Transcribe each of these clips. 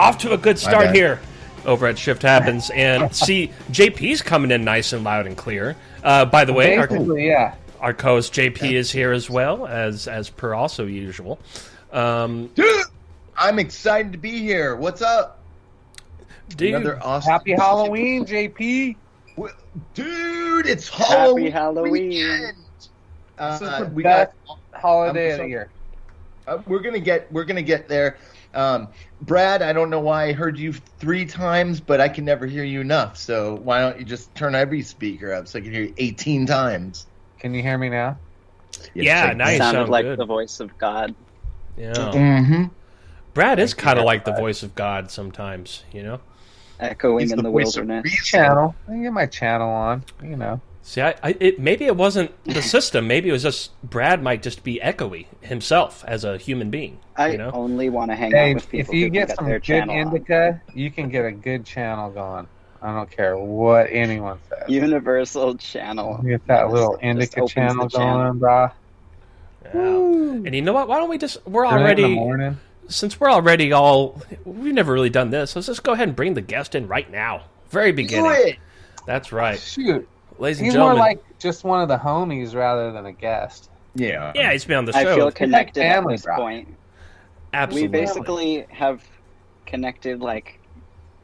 Off to a good start here over at Shift Happens. And see, JP's coming in nice and loud and clear. By the way, our co-host JP is here as well, as per also usual. Dude, I'm excited to be here. What's up? Dude, another awesome happy Halloween, JP. Dude, it's Halloween. Happy Halloween. Weekend. This is the best holiday of the year. We're gonna get there. Brad, I don't know why I heard you 3 times, but I can never hear you enough. So why don't you just turn every speaker up so I can hear you 18 times? Can you hear me now? Yeah, now you sounded like good. the voice of God. Yeah. Mm-hmm. Brad is kind of like the voice of God sometimes, you know? Echoing in the wilderness. Channel. I can get my channel on, you know. See, maybe it wasn't the system. Maybe it was just Brad might just be echoey himself as a human being. I only want to hang out with people. If you who get can some their good channel indica, you can get a good channel going. I don't care what anyone says. Universal channel. Get that little indica channel going, brah. Yeah. And you know what? Why don't we just? We're already. In the morning. Since we're already we've never really done this. Let's just go ahead and bring the guest in right now. Very beginning. Do it. That's right. Shoot. Ladies and He's gentlemen. more like just one of the homies rather than a guest. Yeah. Yeah, he's been on the show. I feel connected at family, this bro. point. Absolutely. We basically have connected like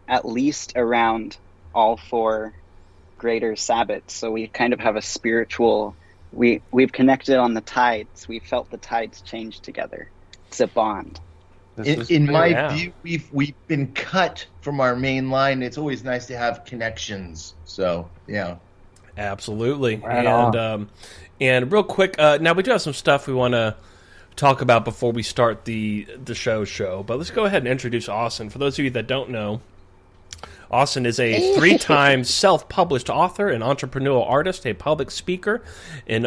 at least around all 4 greater Sabbats. So we kind of have a spiritual. We've connected on the tides. We felt the tides change together. It's a bond. In my view, we've been cut from our main line. It's always nice to have connections. So yeah, absolutely. Right and real quick, now we do have some stuff we want to talk about before we start the show. But let's go ahead and introduce Austin. For those of you that don't know, Austin is a 3-time self-published author, an entrepreneurial artist, a public speaker, an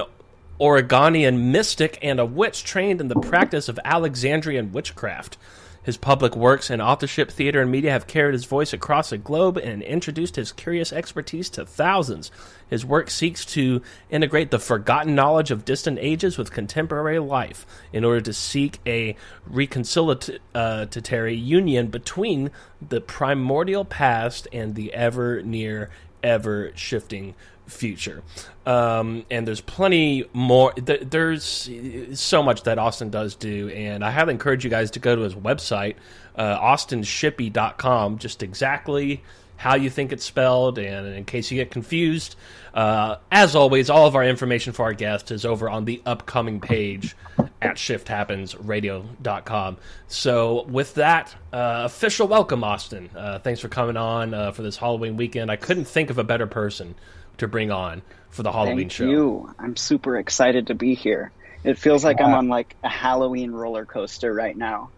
Oregonian mystic, and a witch trained in the practice of Alexandrian witchcraft. His public works in authorship, theater, and media have carried his voice across the globe and introduced his curious expertise to thousands. His work seeks to integrate the forgotten knowledge of distant ages with contemporary life in order to seek a reconciliatory union between the primordial past and the ever-near, ever-shifting future. And there's plenty more. There's so much that Austin does do, and I highly encourage you guys to go to his website, austinshippey.com, just exactly how you think it's spelled, and in case you get confused, as always, all of our information for our guests is over on the upcoming page at shifthappensradio.com. So with that, official welcome, Austin. Thanks for coming on for this Halloween weekend. I couldn't think of a better person to bring on for the Halloween show. Thank you. I'm super excited to be here. It feels like I'm on like a Halloween roller coaster right now.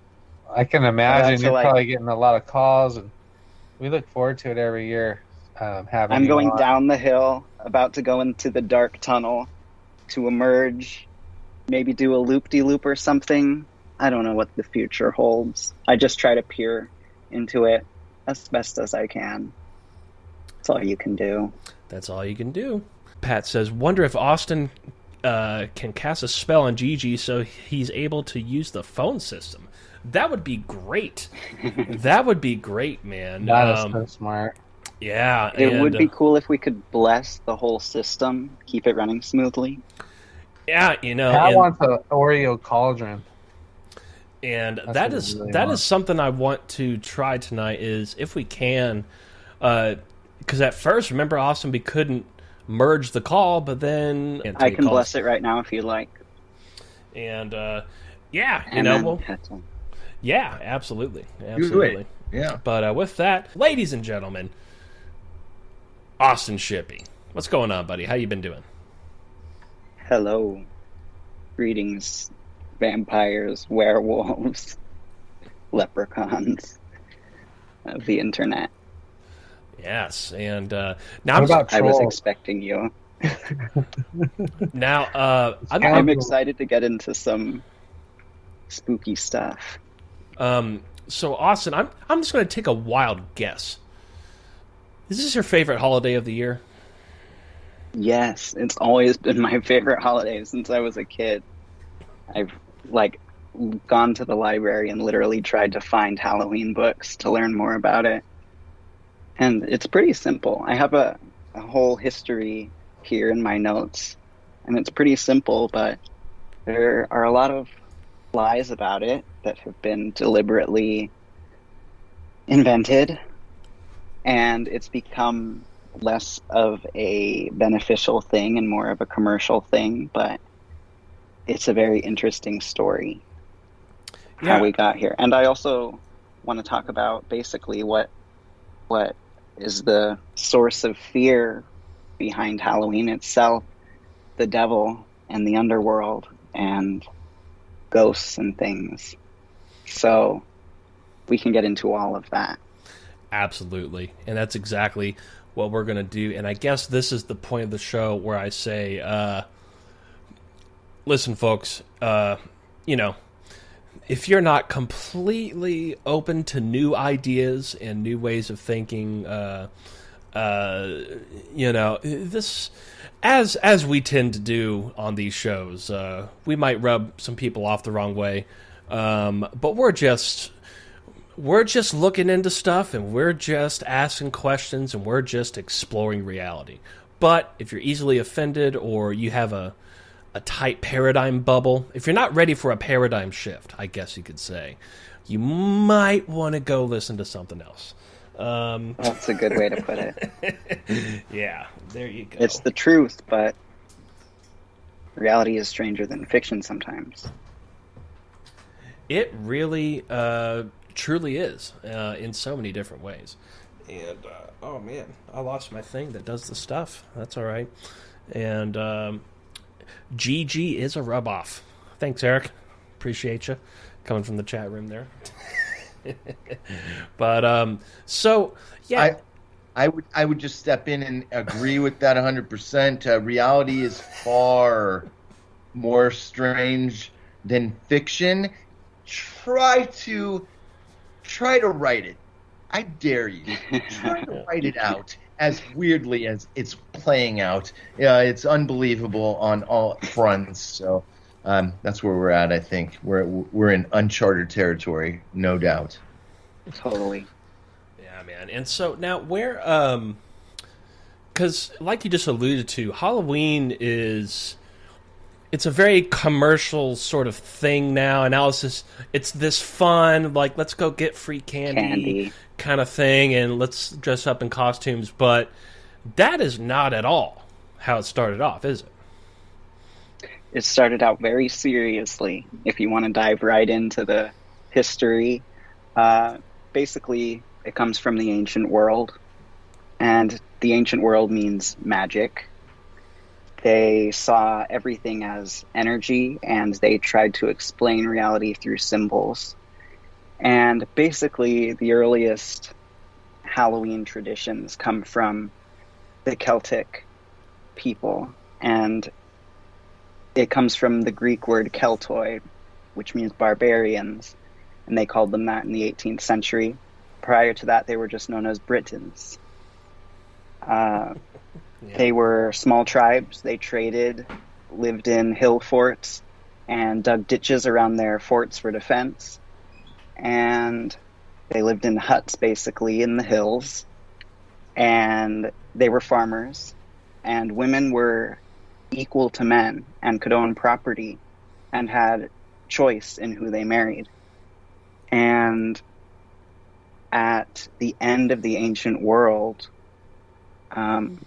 I can imagine you're probably getting a lot of calls, and we look forward to it every year. I'm going down the hill, about to go into the dark tunnel to emerge, maybe do a loop-de-loop or something. I don't know what the future holds. I just try to peer into it as best as I can. That's all you can do. That's all you can do. Pat says, wonder if Austin can cast a spell on Gigi so he's able to use the phone system. That would be great. That would be great, man. That is so smart. Yeah. It would be cool if we could bless the whole system, keep it running smoothly. Yeah, you know. I want the Oreo cauldron. And that is something I want to try tonight, is if we can, because at first, remember, Austin, we couldn't merge the call, but then I can bless it right now if you like. And yeah, absolutely. Yeah. But with that, ladies and gentlemen, Austin Shippey, what's going on, buddy? How you been doing? Hello, greetings, vampires, werewolves, leprechauns of the internet. Yes, and now I was expecting you. Now, I'm excited to get into some spooky stuff. So Austin, I'm just going to take a wild guess. Is this your favorite holiday of the year? Yes, it's always been my favorite holiday since I was a kid. gone to the library and literally tried to find Halloween books to learn more about it. And it's pretty simple. I have a whole history here in my notes, and it's pretty simple, but there are a lot of lies about it that have been deliberately invented, and it's become less of a beneficial thing and more of a commercial thing, but it's a very interesting story how we got here. And I also want to talk about basically what is the source of fear behind Halloween itself, the devil and the underworld and ghosts and things. So we can get into all of that. Absolutely. And that's exactly what we're going to do. And I guess this is the point of the show where I say, listen, folks, if you're not completely open to new ideas and new ways of thinking, this, as we tend to do on these shows, we might rub some people off the wrong way, but we're just looking into stuff, and we're just asking questions, and we're just exploring reality. But if you're easily offended, or you have a tight paradigm bubble, if you're not ready for a paradigm shift, I guess you could say, you might want to go listen to something else. That's a good way to put it. Yeah, there you go. It's the truth, but reality is stranger than fiction sometimes. It really, truly is, in so many different ways. And, oh man, I lost my thing that does the stuff. That's all right. And, GG is a rub-off. Thanks, Eric. Appreciate you coming from the chat room there. But so yeah, I would just step in and agree with that 100%. Reality is far more strange than fiction. Try to write it. I dare you. Try to write it out as weirdly as it's playing out. Yeah, it's unbelievable on all fronts. So that's where we're at. I think we're in uncharted territory, no doubt. Totally. Yeah, man. And so now where, because like you just alluded to, Halloween it's a very commercial sort of thing now, and now it's this fun, like, let's go get free candy kind of thing, and let's dress up in costumes, but that is not at all how it started off, is it? It started out very seriously. If you want to dive right into the history, basically it comes from the ancient world, and the ancient world means magic. They saw everything as energy, and they tried to explain reality through symbols. And basically, the earliest Halloween traditions come from the Celtic people, and it comes from the Greek word keltoi, which means barbarians, and they called them that in the 18th century. Prior to that, they were just known as Britons. They were small tribes. They traded, lived in hill forts, and dug ditches around their forts for defense. And they lived in huts, basically, in the hills. And they were farmers. And women were equal to men and could own property and had choice in who they married. And at the end of the ancient world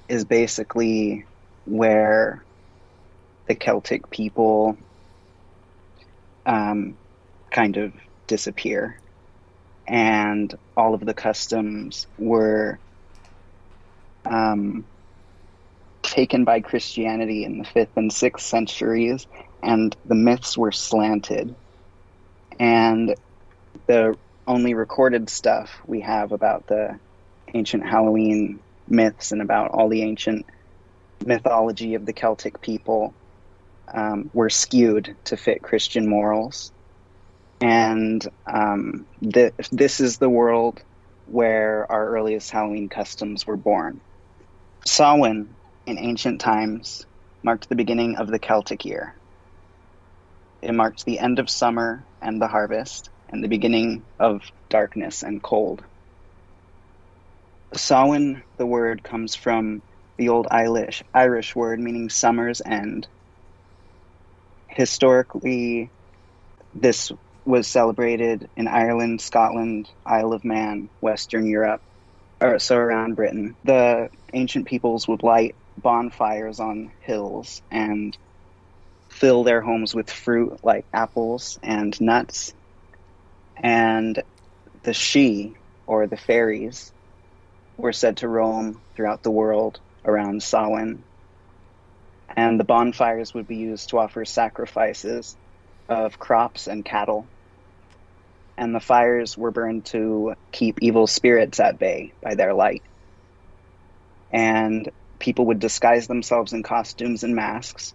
is basically where the Celtic people kind of disappear, and all of the customs were taken by Christianity in the 5th and 6th centuries, and the myths were slanted. And the only recorded stuff we have about the ancient Halloween myths and about all the ancient mythology of the Celtic people were skewed to fit Christian morals. And this is the world where our earliest Halloween customs were born. Samhain, in ancient times, marked the beginning of the Celtic year. It marked the end of summer and the harvest, and the beginning of darkness and cold. Samhain, the word, comes from the old Irish word meaning summer's end. Historically, this was celebrated in Ireland, Scotland, Isle of Man, Western Europe, so around Britain. The ancient peoples would light bonfires on hills and fill their homes with fruit like apples and nuts. And the Sidhe, or the fairies, were said to roam throughout the world around Samhain. And the bonfires would be used to offer sacrifices of crops and cattle. And the fires were burned to keep evil spirits at bay by their light. And people would disguise themselves in costumes and masks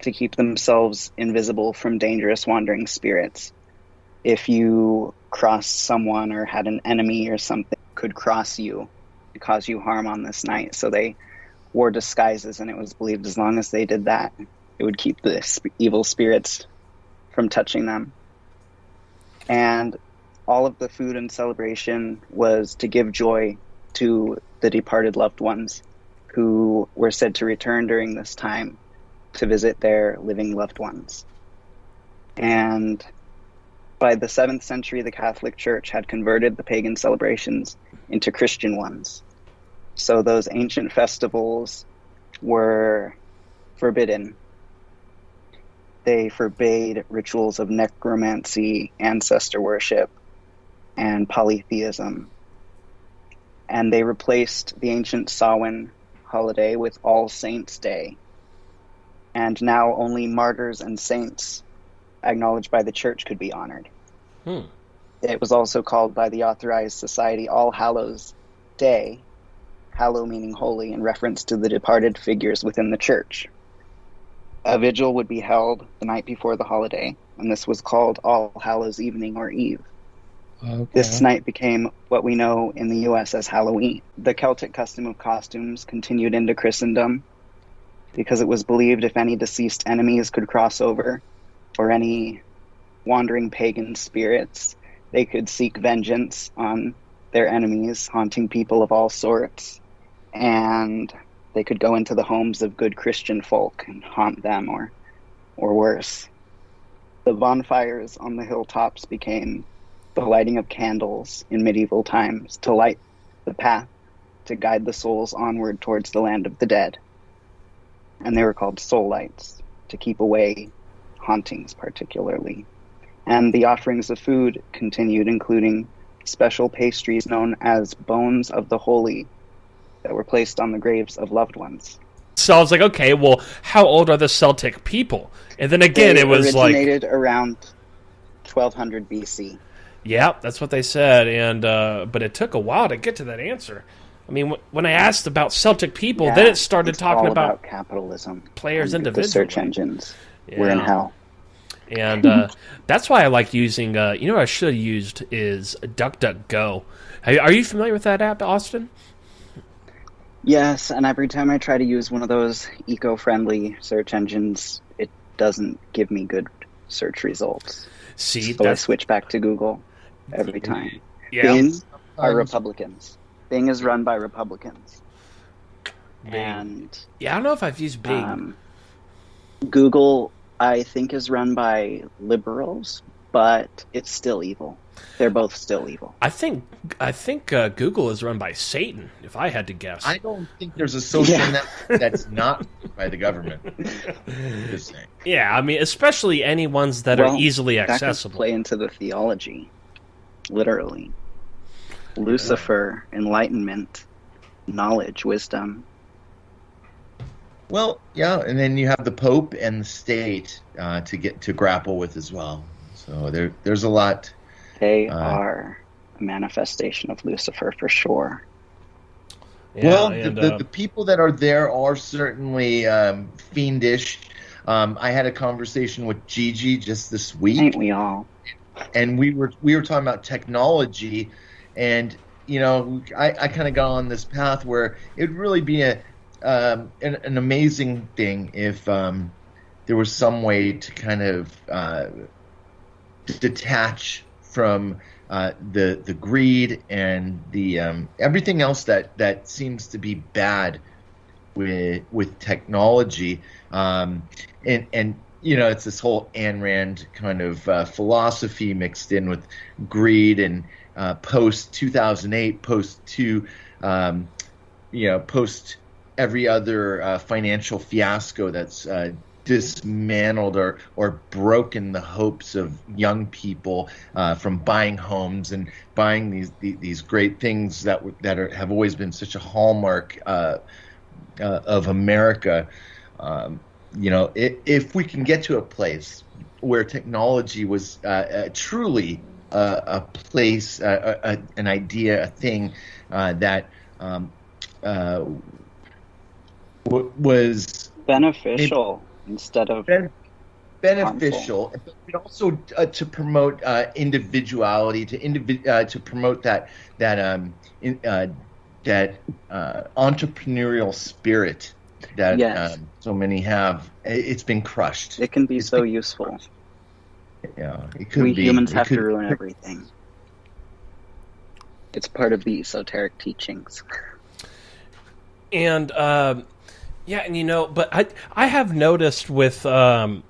to keep themselves invisible from dangerous wandering spirits. If you crossed someone or had an enemy or something could cross you to cause you harm on this night. So they wore disguises, and it was believed as long as they did that, it would keep the evil spirits from touching them. And all of the food and celebration was to give joy to the departed loved ones who were said to return during this time to visit their living loved ones. And by the 7th century, the Catholic Church had converted the pagan celebrations into Christian ones. So those ancient festivals were forbidden. They forbade rituals of necromancy, ancestor worship, and polytheism. And they replaced the ancient Samhain holiday with All Saints' Day. And now only martyrs and saints acknowledged by the church could be honored. It was also called by the authorized society All Hallows' Day, hallow meaning holy, in reference to the departed figures within the church. A vigil would be held the night before the holiday, and this was called All Hallows' Evening or Eve. Okay. This night became what we know in the U.S. as Halloween. The Celtic custom of costumes continued into Christendom because it was believed if any deceased enemies could cross over, or any wandering pagan spirits, they could seek vengeance on their enemies, haunting people of all sorts, and they could go into the homes of good Christian folk and haunt them, or worse. The bonfires on the hilltops became the lighting of candles in medieval times to light the path to guide the souls onward towards the land of the dead. And they were called soul lights to keep away hauntings particularly. And the offerings of food continued, including special pastries known as bones of the holy that were placed on the graves of loved ones. So I was like, okay, well, how old are the Celtic people? And then again, it was like... They originated around 1200 BC. Yeah, that's what they said, and but it took a while to get to that answer. I mean, when I asked about Celtic people, then it started talking about capitalism, players individually. The search engines were in hell. And that's why I like using, you know what I should have used is DuckDuckGo. Are you familiar with that app, Austin? Yes, and every time I try to use one of those eco-friendly search engines, it doesn't give me good search results. See, so I switch back to Google every time. Yeah. Bing are Republicans. Bing is run by Republicans. Bing. And yeah, I don't know if I've used Bing. Google, I think, is run by liberals, but it's still evil. They're both still evil. I think Google is run by Satan, if I had to guess. I don't think there's a social network that's not by the government. Just saying. Yeah, I mean, especially any ones that are easily accessible. That could play into the theology, literally. Lucifer, enlightenment, knowledge, wisdom. Well, yeah, and then you have the Pope and the state to grapple with as well. So there's a lot. They are a manifestation of Lucifer for sure. Yeah, well, the people that are there are certainly fiendish. I had a conversation with Gigi just this week. Ain't we all? And we were talking about technology, and you know, I kind of got on this path where it would really be an amazing thing if there was some way to kind of detach from the greed and the everything else that seems to be bad with technology, and it's this whole Ayn Rand kind of philosophy mixed in with greed and post 2008, post every other financial fiasco that's dismantled or broken the hopes of young people from buying homes and buying these great things that have always been such a hallmark of America. If we can get to a place where technology was truly a place, an idea, a thing that was beneficial instead of beneficial, harmful. but also to promote individuality, to promote that entrepreneurial spirit that Yes. So many have. It's been crushed. It can be so useful. Yeah, it could We be. humans It have could- to ruin everything. It's part of the esoteric teachings. And but I have noticed with DuckDuckGo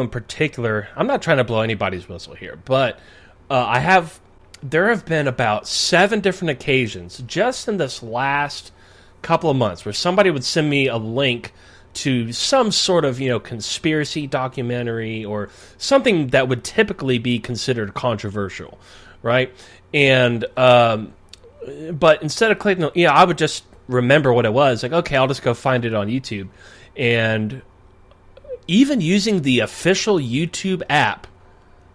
in particular, I'm not trying to blow anybody's whistle here, but there have been about 7 different occasions just in this last couple of months where somebody would send me a link to some sort of conspiracy documentary or something that would typically be considered controversial, right? And but instead of clicking, I would just remember what it was. Like, okay, I'll just go find it on YouTube. And even using the official YouTube app,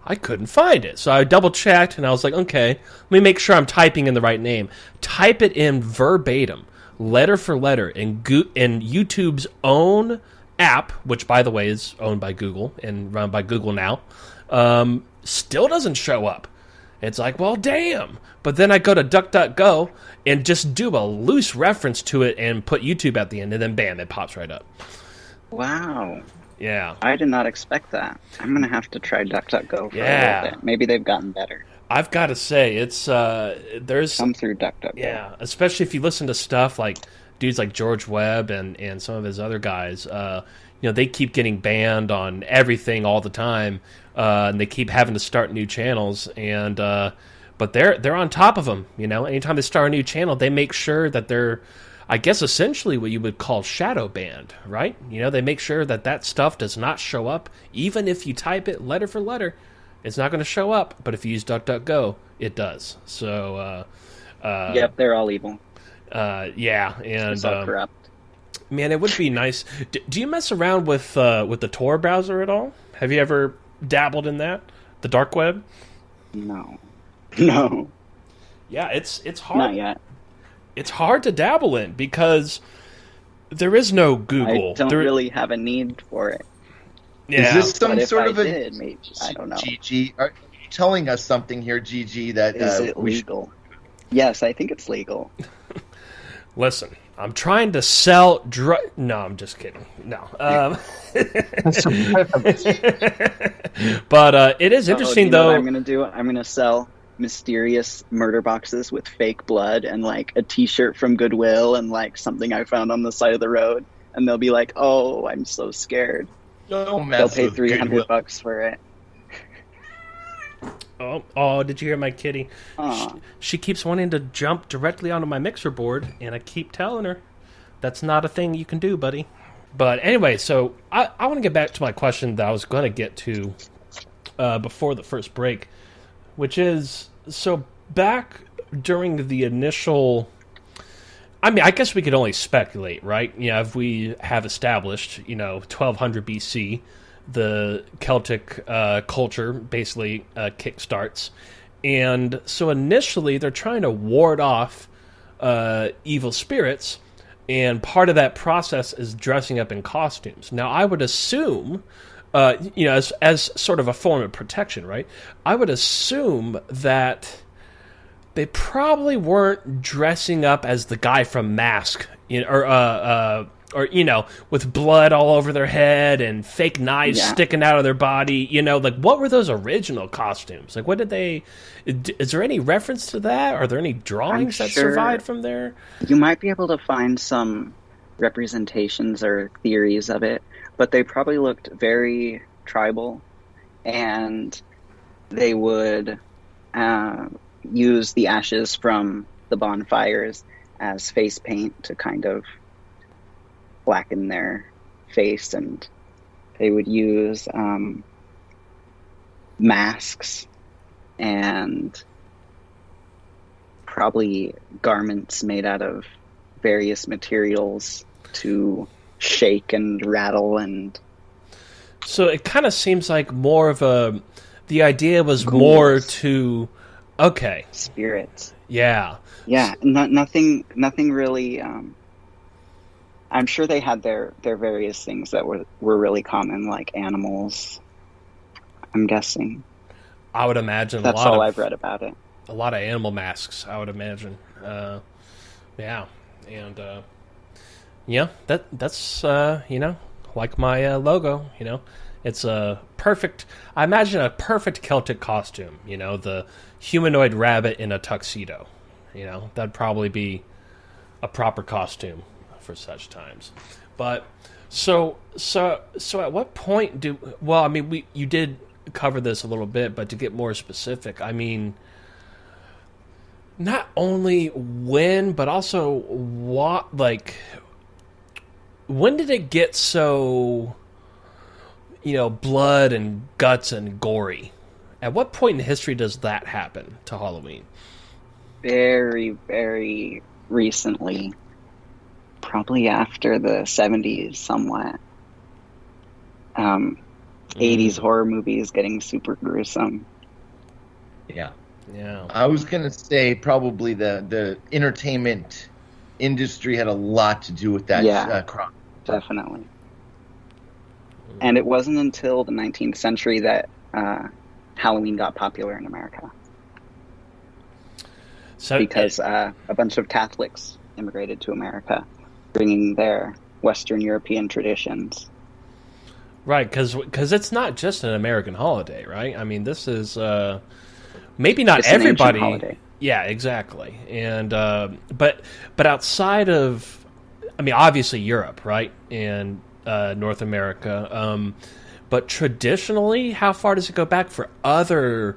I couldn't find it. So I double-checked, and I was like, okay, let me make sure I'm typing in the right name. Type it in verbatim, letter for letter, in YouTube's own app, which, by the way, is owned by Google and run by Google now, still doesn't show up. It's like, well, damn. But then I go to DuckDuckGo and just do a loose reference to it and put YouTube at the end, and then bam, it pops right up. Wow. Yeah. I did not expect that. I'm going to have to try DuckDuckGo for a little bit. Maybe they've gotten better. I've got to say, it's there's Come through DuckDuckGo. Yeah, especially if you listen to stuff like dudes like George Webb and some of his other guys. They keep getting banned on everything all the time, and they keep having to start new channels. And but they're on top of them. Anytime they start a new channel, they make sure that they're, I guess, essentially what you would call shadow banned, right? They make sure that stuff does not show up, even if you type it letter for letter. It's not going to show up, but if you use DuckDuckGo, it does. So, yep, they're all evil. Yeah, and It's all corrupt. man, it would be nice. Do you mess around with the Tor browser at all? Have you ever dabbled in that, the dark web? No. Yeah, it's hard. Not yet. It's hard to dabble in because there is no Google. I don't really have a need for it. Yeah. Is this some But if sort I of a did, maybe, I don't know. GG? Are you telling us something here, GG? That Is it legal? Yes, I think it's legal. Listen, I'm trying to sell No, I'm just kidding. No. But it is interesting, you know though. what I'm going to do? I'm going to sell mysterious murder boxes with fake blood and like a t-shirt from Goodwill and like something I found on the side of the road. And they'll be like, oh, I'm so scared. Don't They'll mess pay with Goodwill. $300 for it. Oh, did you hear my kitty? Aw. She keeps wanting to jump directly onto my mixer board, and I keep telling her that's not a thing you can do, buddy. But anyway, so I want to get back to my question that I was going to get to before the first break, which is, so back during the initial... I mean, I guess we could only speculate, right? If we have established, 1200 BC, the Celtic culture basically kickstarts. And so initially they're trying to ward off evil spirits, and part of that process is dressing up in costumes. Now, I would assume, as sort of a form of protection, right? I would assume that they probably weren't dressing up as the guy from Mask, or or with blood all over their head and fake knives sticking out of their body. Like what were those original costumes? Like what did they? Is there any reference to that? Are there any drawings that survived from there? You might be able to find some representations or theories of it, but they probably looked very tribal, and they would use the ashes from the bonfires as face paint to kind of blacken their face, and they would use masks and probably garments made out of various materials to shake and rattle. And so it kind of seems like more of the idea was ghouls. More to spirits. Yeah Nothing really. I'm sure they had their various things that were really common, like animals, I'm guessing. I would imagine that's all I've read about it. A lot of animal masks, I would imagine. Yeah, and that's like my logo. It's a perfect. I imagine a perfect Celtic costume. The humanoid rabbit in a tuxedo. That'd probably be a proper costume for such times. But so at what point you did cover this a little bit, but to get more specific, I mean, not only when, but also what, like, when did it get so, blood and guts and gory? At what point in history does that happen to Halloween? Very, very recently. Probably after the 70s, somewhat. 80s horror movies getting super gruesome. Yeah. Yeah. I was going to say probably the entertainment industry had a lot to do with that. Yeah, definitely. And it wasn't until the 19th century that Halloween got popular in America. Because a bunch of Catholics immigrated to America, bringing their Western European traditions. Right, because it's not just an American holiday, right? I mean, this is maybe not everybody. An ancient holiday. Yeah, exactly. And but outside of, I mean, obviously Europe, right, and North America. But traditionally, how far does it go back for other,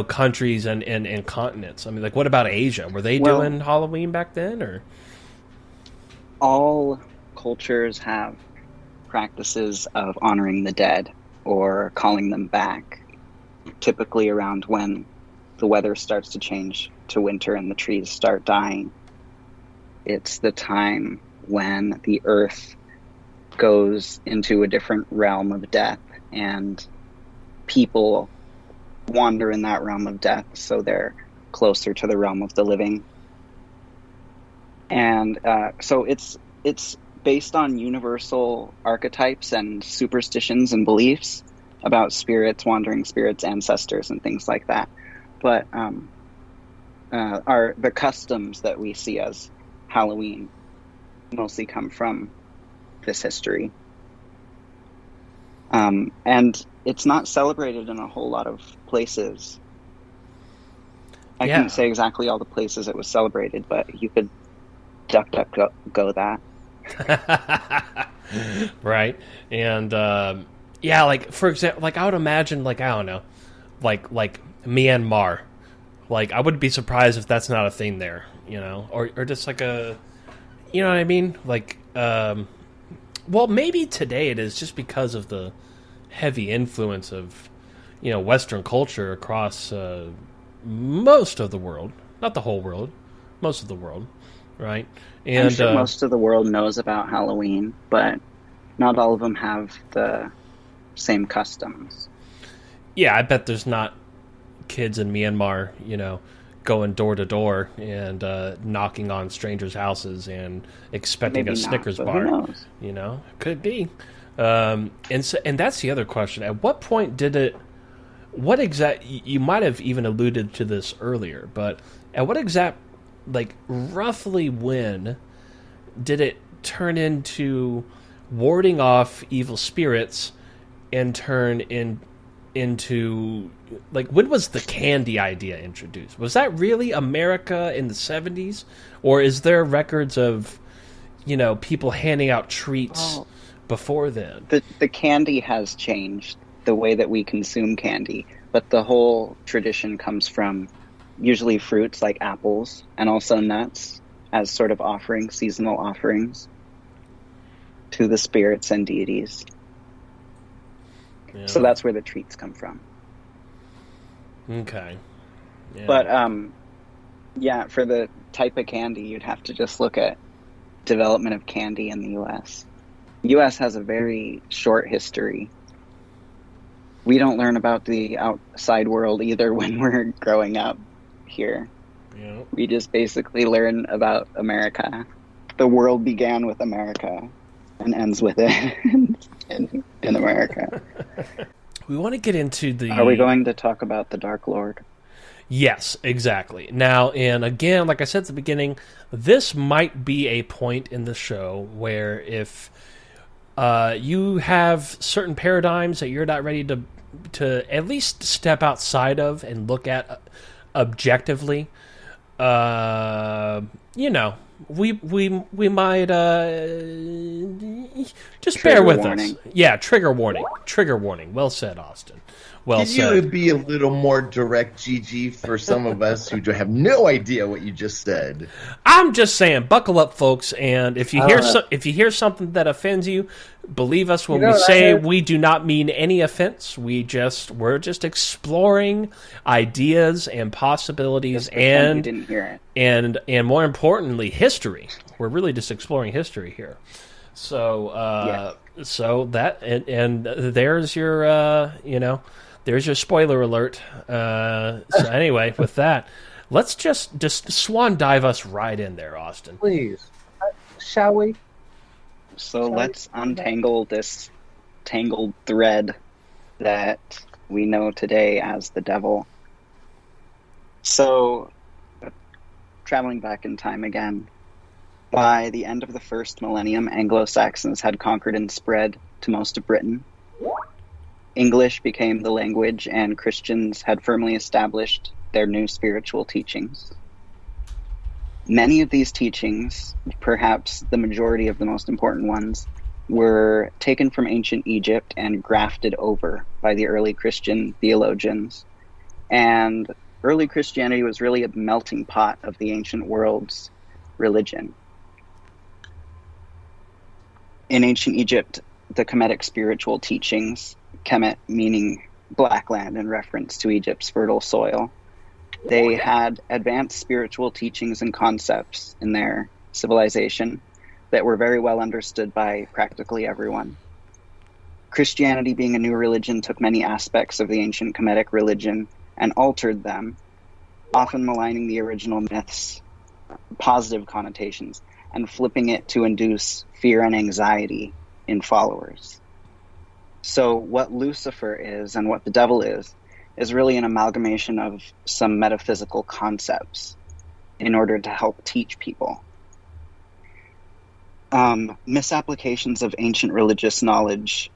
countries and continents? I mean, like, what about Asia? Were they doing Halloween back then, or? All cultures have practices of honoring the dead or calling them back, typically around when the weather starts to change to winter and the trees start dying. It's the time when the earth goes into a different realm of death, and people wander in that realm of death, so they're closer to the realm of the living. And so it's based on universal archetypes and superstitions and beliefs about spirits, wandering spirits, ancestors, and things like that. But the customs that we see as Halloween mostly come from this history. And it's not celebrated in a whole lot of places. I can't say exactly all the places it was celebrated, but you could duck, go that. Right. And like, for example, like, I would imagine, like, I don't know, like Myanmar. Like, I wouldn't be surprised if that's not a thing there, or just like a, you know what I mean? Like, well, maybe today it is, just because of the heavy influence of, Western culture across most of the world. Not the whole world, most of the world, right? And I'm sure most of the world knows about Halloween, but not all of them have the same customs. Yeah, I bet there's not kids in Myanmar, going door to door and knocking on strangers' houses and expecting Maybe a Snickers not, bar. who knows? Could be. And that's the other question. At what point did it? What exact? You might have even alluded to this earlier, but at what exact, like, roughly when did it turn into warding off evil spirits and turn into, like, when was the candy idea introduced? Was that really America in the 70s? Or is there records of, people handing out treats before then? The candy has changed, the way that we consume candy, but the whole tradition comes from usually fruits like apples and also nuts as sort of offerings, seasonal offerings to the spirits and deities. Yeah. So that's where the treats come from. Okay. Yeah. But, for the type of candy, you'd have to just look at development of candy in the U.S. U.S. has a very short history. We don't learn about the outside world either when we're growing up here. Yeah. We just basically learn about America. The world began with America and ends with it in America. We want to get into the... Are we going to talk about the Dark Lord? Yes, exactly. Now, and again, like I said at the beginning, this might be a point in the show where if you have certain paradigms that you're not ready to at least step outside of and look at objectively, we might just trigger bear with warning. us. Yeah, trigger warning. Trigger warning. Well said, Austin. Well said. Can you be a little more direct, Gigi, for some of us who have no idea what you just said? I'm just saying, buckle up, folks. And if you hear something that offends you, believe us when we say we do not mean any offense. We're just exploring ideas and possibilities and you didn't hear it. and more importantly, history. We're really just exploring history here. So so that and there's your there's your spoiler alert. So anyway, with that, let's just swan dive us right in there, Austin. Please. Shall we? So let's untangle this tangled thread that we know today as the devil. So, traveling back in time again, by the end of the first millennium, Anglo-Saxons had conquered and spread to most of Britain. English became the language, and Christians had firmly established their new spiritual teachings. Many of these teachings, perhaps the majority of the most important ones, were taken from ancient Egypt and grafted over by the early Christian theologians. And early Christianity was really a melting pot of the ancient world's religion. In ancient Egypt, the Kemetic spiritual teachings, Kemet meaning black land in reference to Egypt's fertile soil, they had advanced spiritual teachings and concepts in their civilization that were very well understood by practically everyone. Christianity, being a new religion, took many aspects of the ancient Kemetic religion and altered them, often maligning the original myths' positive connotations and flipping it to induce fear and anxiety in followers. So what Lucifer is and what the devil is really an amalgamation of some metaphysical concepts in order to help teach people. Misapplications of ancient religious knowledge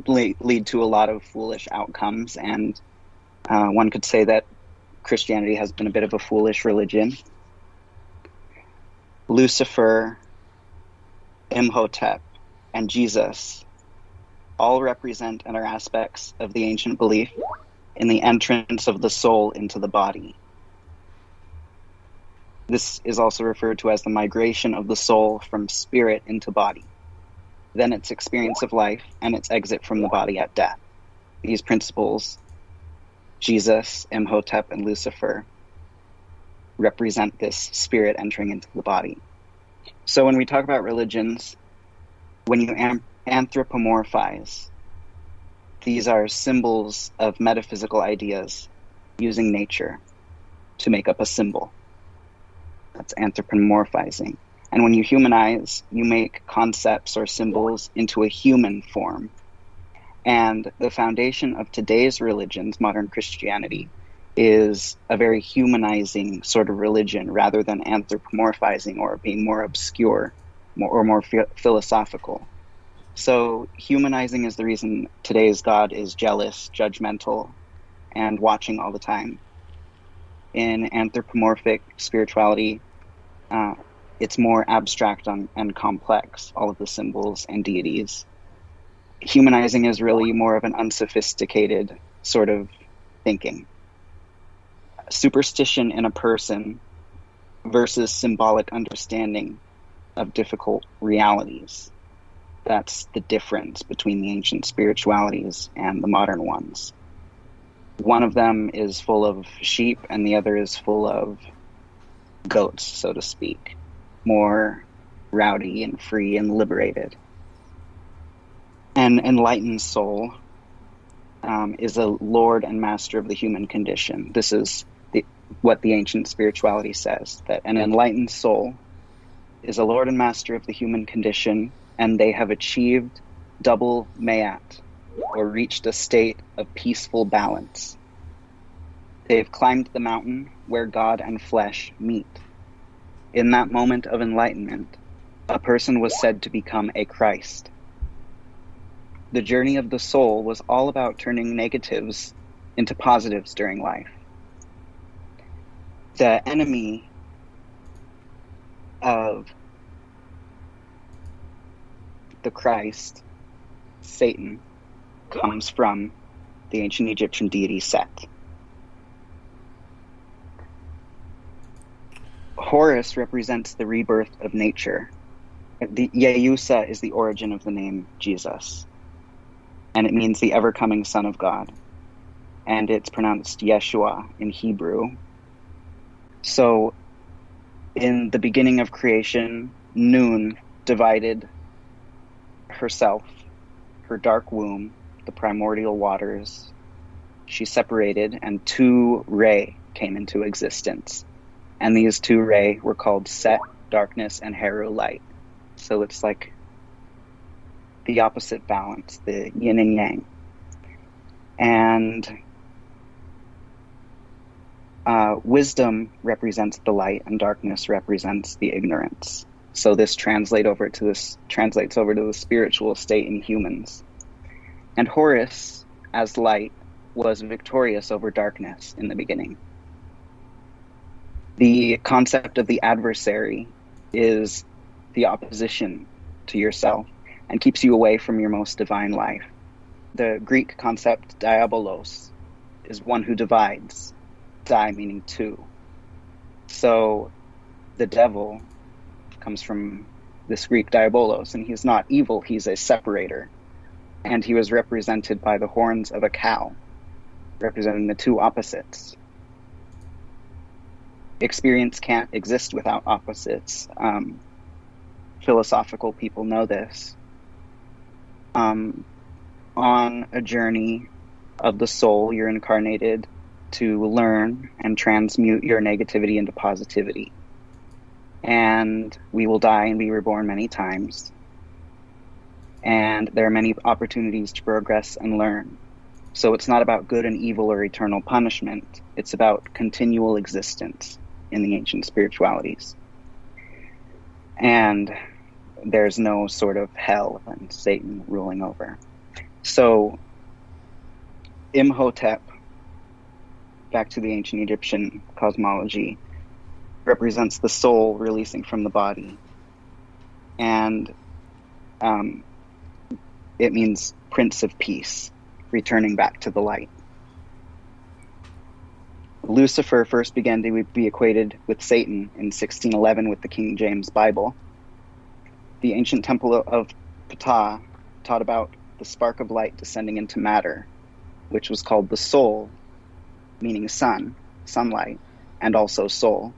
lead to a lot of foolish outcomes, and one could say that Christianity has been a bit of a foolish religion. Lucifer, Imhotep, and Jesus all represent and are aspects of the ancient belief in the entrance of the soul into the body. This is also referred to as the migration of the soul from spirit into body, then its experience of life and its exit from the body at death. These principles, Jesus, Imhotep, and Lucifer, represent this spirit entering into the body. So when we talk about religions, when you anthropomorphize, these are symbols of metaphysical ideas using nature to make up a symbol. That's anthropomorphizing. And when you humanize, you make concepts or symbols into a human form. And the foundation of today's religions, modern Christianity, is a very humanizing sort of religion rather than anthropomorphizing or being more obscure more philosophical. So humanizing is the reason today's God is jealous, judgmental, and watching all the time. In anthropomorphic spirituality, it's more abstract and complex, all of the symbols and deities. Humanizing is really more of an unsophisticated sort of thinking. Superstition in a person versus symbolic understanding of difficult realities. That's the difference between the ancient spiritualities and the modern ones. One of them is full of sheep and the other is full of goats, so to speak. More rowdy and free and liberated. An enlightened soul is a lord and master of the human condition. This is what the ancient spirituality says, that an enlightened soul is a lord and master of the human condition, and they have achieved double mayat, or reached a state of peaceful balance. They've climbed the mountain where God and flesh meet. In that moment of enlightenment, a person was said to become a Christ. The journey of the soul was all about turning negatives into positives during life. The enemy of the Christ, Satan, comes from the ancient Egyptian deity Set. Horus represents the rebirth of nature. The Yeusa is the origin of the name Jesus, and it means the ever-coming Son of God, and it's pronounced Yeshua in Hebrew. So, in the beginning of creation, Nun divided herself, her dark womb, the primordial waters. She separated, and two Re came into existence. And these two Re were called Set, darkness, and Heru, light. So it's like the opposite balance, the yin and yang. And wisdom represents the light, and darkness represents the ignorance. So this translates over to the spiritual state in humans. And Horus, as light, was victorious over darkness in the beginning. The concept of the adversary is the opposition to yourself and keeps you away from your most divine life. The Greek concept diabolos is one who divides, di meaning two. So the devil comes from this Greek diabolos, and he's not evil, he's a separator. And he was represented by the horns of a cow, representing the two opposites. Experience can't exist without opposites. Philosophical people know this. On a journey of the soul, you're incarnated to learn and transmute your negativity into positivity. And we will die and be reborn many times. And there are many opportunities to progress and learn. So it's not about good and evil or eternal punishment. It's about continual existence in the ancient spiritualities. And there's no sort of hell and Satan ruling over. So Imhotep, back to the ancient Egyptian cosmology, represents the soul releasing from the body. And it means Prince of Peace, returning back to the light. Lucifer first began to be equated with Satan in 1611 with the King James Bible. The ancient temple of Ptah taught about the spark of light descending into matter, which was called the soul, meaning sun, sunlight, and also soul.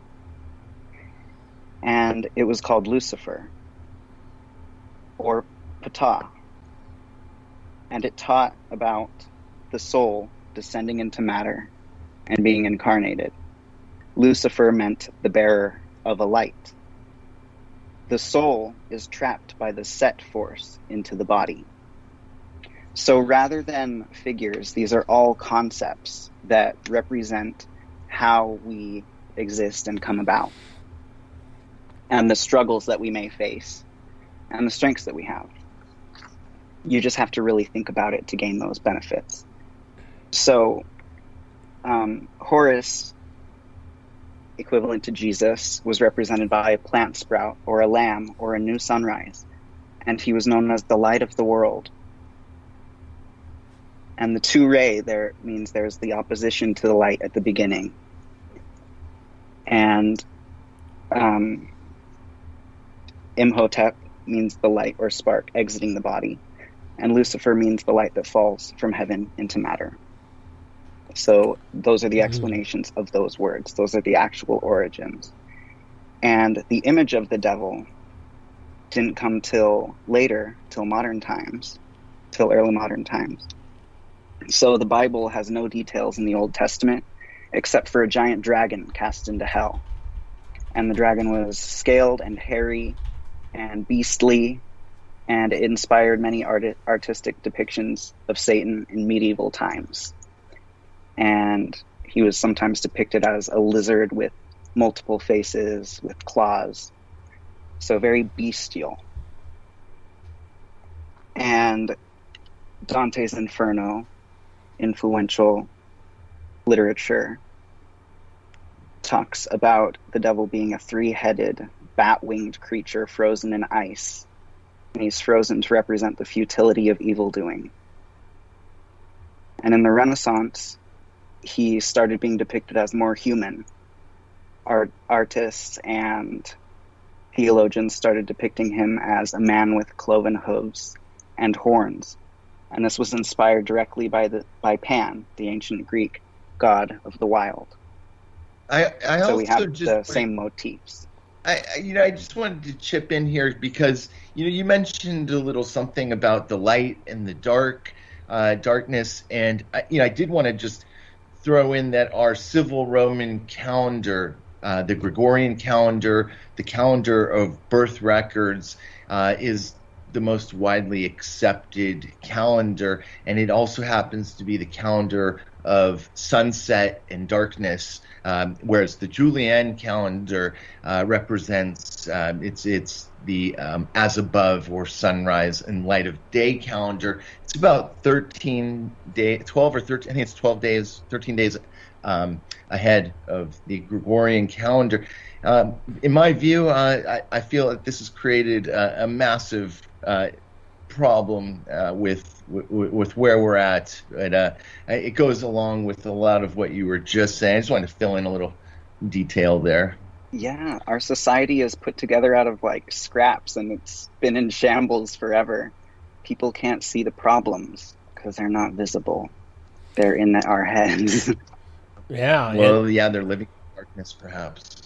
And it was called Lucifer, or Ptah. And it taught about the soul descending into matter and being incarnated. Lucifer meant the bearer of a light. The soul is trapped by the set force into the body. So rather than figures, these are all concepts that represent how we exist and come about, and the struggles that we may face, and the strengths that we have. You just have to really think about it to gain those benefits. So Horus, equivalent to Jesus, was represented by a plant sprout or a lamb or a new sunrise, and he was known as the light of the world. And the two-ray there means there's the opposition to the light at the beginning. And Imhotep means the light or spark exiting the body. And Lucifer means the light that falls from heaven into matter. So those are the explanations of those words. Those are the actual origins. And the image of the devil didn't come till later, till modern times, till early modern times. So the Bible has no details in the Old Testament except for a giant dragon cast into hell. And the dragon was scaled and hairy and beastly, and it inspired many artistic depictions of Satan in medieval times. And he was sometimes depicted as a lizard with multiple faces, with claws. So very bestial. And Dante's Inferno, influential literature, talks about the devil being a three-headed, bat-winged creature frozen in ice. And he's frozen to represent the futility of evil doing. And in the Renaissance, he started being depicted as more human. Artists and theologians started depicting him as a man with cloven hooves and horns. And this was inspired directly by Pan, the ancient Greek god of the wild. So we have the same motifs. I just wanted to chip in here because you mentioned a little something about the light and the darkness, and I did want to just throw in that our civil Roman calendar, the Gregorian calendar, the calendar of birth records, is the most widely accepted calendar, and it also happens to be the calendar of sunset and darkness, whereas the Julian calendar represents it's the as above or sunrise and light of day calendar. It's about 13 days ahead of the Gregorian calendar. In my view, I feel that this has created a massive problem with where we're at. But it goes along with a lot of what you were just saying. I just wanted to fill in a little detail there. Yeah, our society is put together out of scraps, and it's been in shambles forever. People can't see the problems because they're not visible. They're in our heads. Yeah. Well, they're living in darkness, perhaps.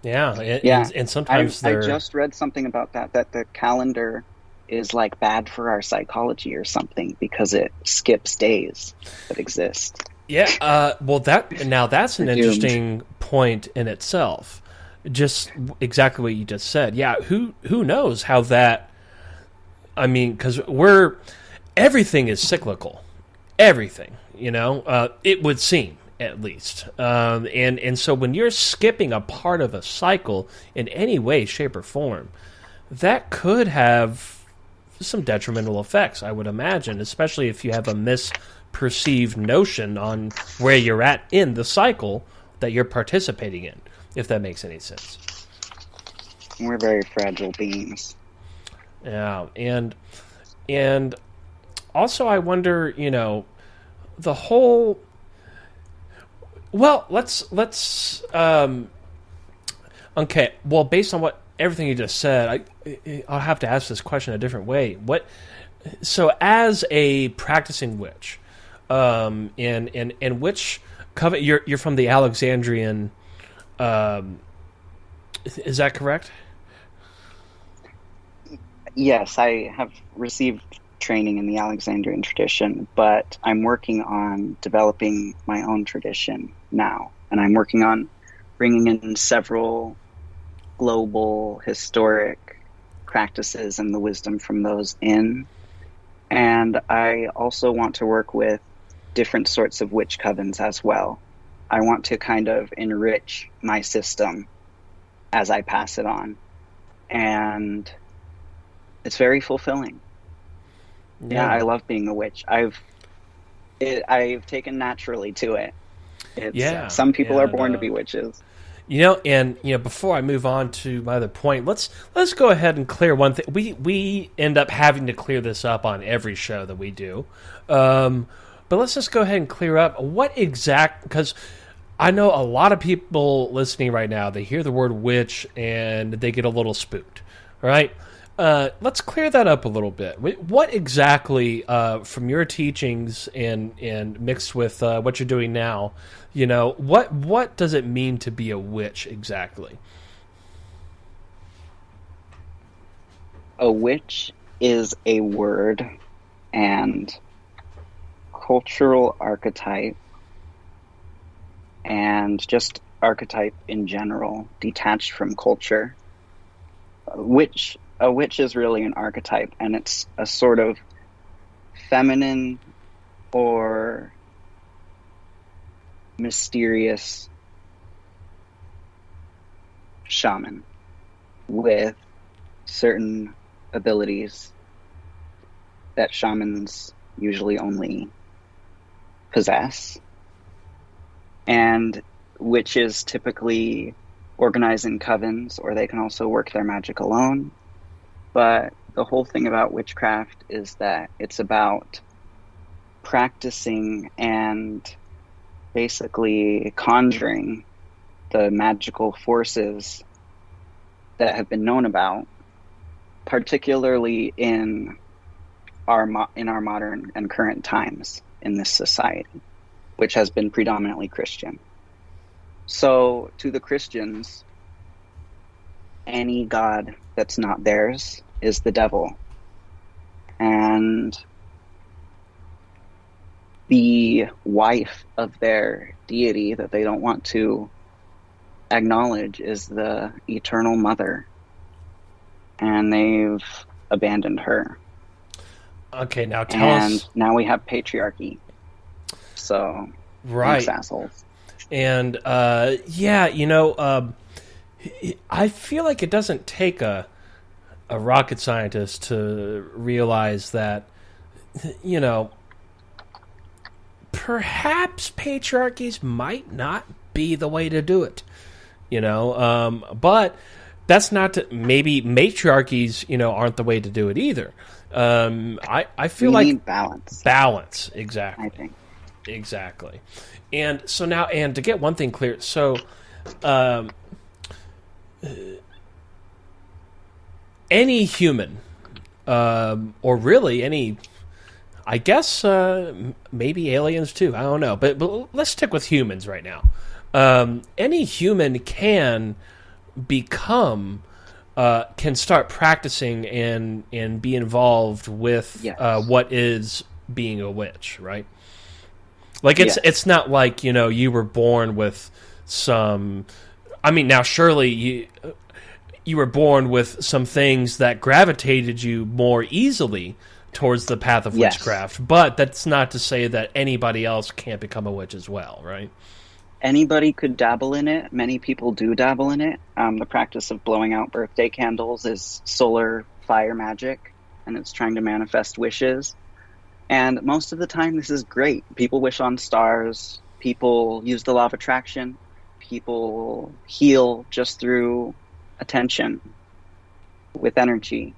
Yeah, and sometimes I just read something about that the calendar is bad for our psychology or something because it skips days that exist. Yeah, well, that's an interesting point in itself. Just exactly what you just said. Yeah, who knows how that? I mean, because everything is cyclical. Everything, it would seem at least. And so when you're skipping a part of a cycle in any way, shape, or form, that could have some detrimental effects, I would imagine, especially if you have a misperceived notion on where you're at in the cycle that you're participating in, if that makes any sense. We're very fragile beings. Yeah, and also I wonder, the whole. Well, let's. Okay. Well, based on everything you just said, I'll have to ask this question a different way. So, as a practicing witch, and which coven you're from the Alexandrian? Is that correct? Yes, I have received training in the Alexandrian tradition, but I'm working on developing my own tradition now, and I'm working on bringing in several global historic practices and the wisdom from those in, And I also want to work with different sorts of witch covens as well. I want to kind of enrich my system as I pass it on. And it's very fulfilling. Yeah, I love being a witch. I've taken naturally to it. Some people are born to be witches. Before I move on to my other point, let's go ahead and clear one thing. We end up having to clear this up on every show that we do, but let's just go ahead and clear up because I know a lot of people listening right now. They hear the word witch and they get a little spooked. All right, let's clear that up a little bit. What exactly, from your teachings and mixed with what you're doing now? What does it mean to be a witch exactly? A witch is a word and cultural archetype and just archetype in general, detached from culture. A witch is really an archetype, and it's a sort of feminine or mysterious shaman with certain abilities that shamans usually only possess. And witches typically organize in covens, or they can also work their magic alone. But the whole thing about witchcraft is that it's about practicing and basically conjuring the magical forces that have been known about, particularly in our modern and current times in this society, which has been predominantly Christian. So to the Christians, any god that's not theirs is the devil. And the wife of their deity that they don't want to acknowledge is the eternal mother. And they've abandoned her. Okay, now tell us. And now we have patriarchy. So, thanks, assholes. And, I feel like it doesn't take a rocket scientist to realize that, perhaps patriarchies might not be the way to do it, but that's not to, maybe matriarchies, aren't the way to do it either. I feel we like need balance. Balance, exactly. I think. Exactly. And so now, and to get one thing clear, so any human, or really any, I guess maybe aliens too, I don't know, but let's stick with humans right now. Any human can become, can start practicing and be involved with what is being a witch, right? Like it's not like, you were born with some, I mean, now surely you were born with some things that gravitated you more easily towards the path of witchcraft, but that's not to say that anybody else can't become a witch as well, right? Anybody could dabble in it. Many people do dabble in it. The practice of blowing out birthday candles is solar fire magic, and it's trying to manifest wishes. And most of the time, this is great. People wish on stars. People use the law of attraction. People heal just through attention with energy.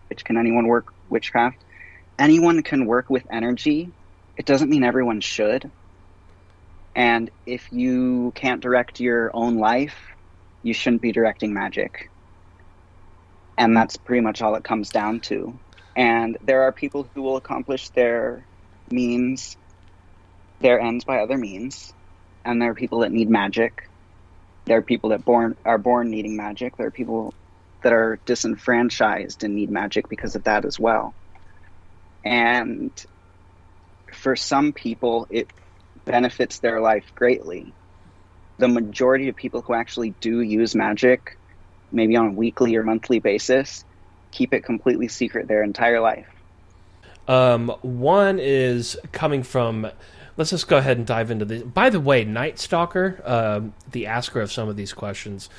Which can anyone work witchcraft? Anyone can work with energy. It doesn't mean everyone should. And if you can't direct your own life, you shouldn't be directing magic. And that's pretty much all it comes down to. And there are people who will accomplish their ends by other means. And there are people that need magic. There are people that are born needing magic. There are people that are disenfranchised and need magic because of that as well. And for some people, it benefits their life greatly. The majority of people who actually do use magic, maybe on a weekly or monthly basis, keep it completely secret their entire life. One is coming from. Let's just go ahead and dive into this. By the way, Night Stalker, the asker of some of these questions,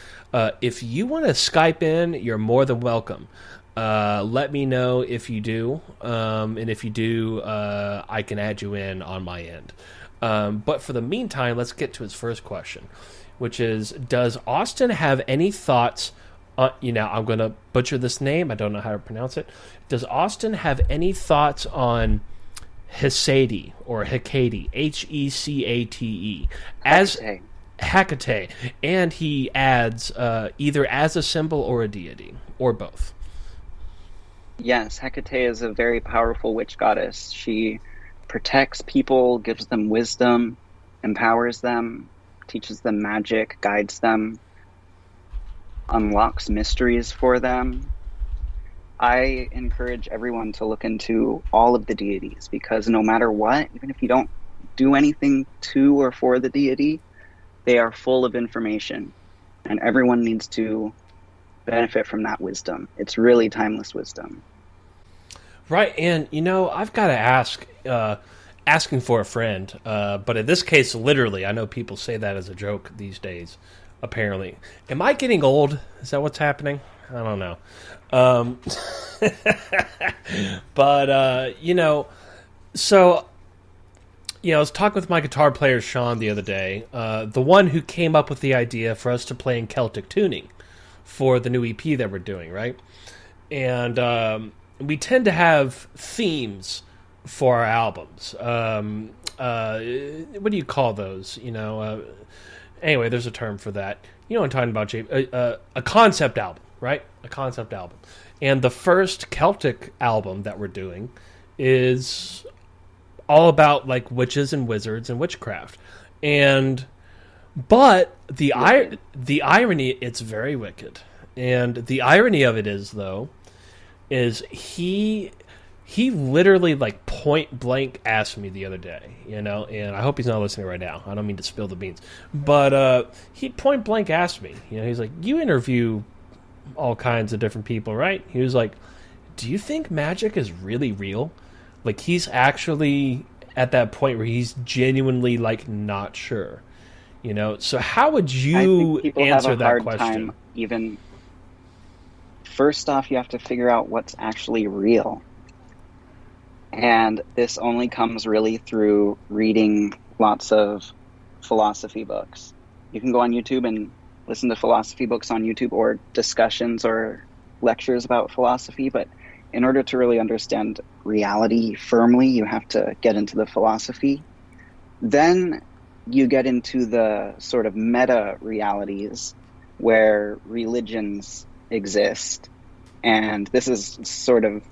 if you want to Skype in, you're more than welcome. Let me know if you do, and if you do, I can add you in on my end. But for the meantime, let's get to his first question, which is, does Austin have any thoughts on, I'm going to butcher this name, I don't know how to pronounce it. Does Austin have any thoughts on Hecate or Hecate, Hecate, as Hecate, and he adds either as a symbol or a deity, or both? Yes, Hecate is a very powerful witch goddess. She protects people, gives them wisdom, empowers them, teaches them magic, guides them, unlocks mysteries for them. I encourage everyone to look into all of the deities, because no matter what, even if you don't do anything to or for the deity, they are full of information, and everyone needs to benefit from that wisdom. It's really timeless wisdom. Right, and I've got to ask, asking for a friend, but in this case, literally, I know people say that as a joke these days, apparently. Am I getting old? Is that what's happening? I don't know. But, so, I was talking with my guitar player, Sean, the other day, the one who came up with the idea for us to play in Celtic tuning for the new EP that we're doing, right? And we tend to have themes for our albums. What do you call those? Anyway, there's a term for that. You know what I'm talking about, Jay? A concept album, right? A concept album. And the first Celtic album that we're doing is all about like witches and wizards and witchcraft. But the irony, it's very wicked. And the irony of it is, though, is he literally like point blank asked me the other day, and I hope he's not listening right now. I don't mean to spill the beans, but he point blank asked me, he's like, you interview all kinds of different people, right? He was like, do you think magic is really real? Like, he's actually at that point where he's genuinely like not sure, so how would you answer that question? Even first off, you have to figure out what's actually real. And this only comes really through reading lots of philosophy books. You can go on YouTube and listen to philosophy books on YouTube, or discussions or lectures about philosophy. But in order to really understand reality firmly, you have to get into the philosophy. Then you get into the sort of meta realities where religions exist. And this is sort of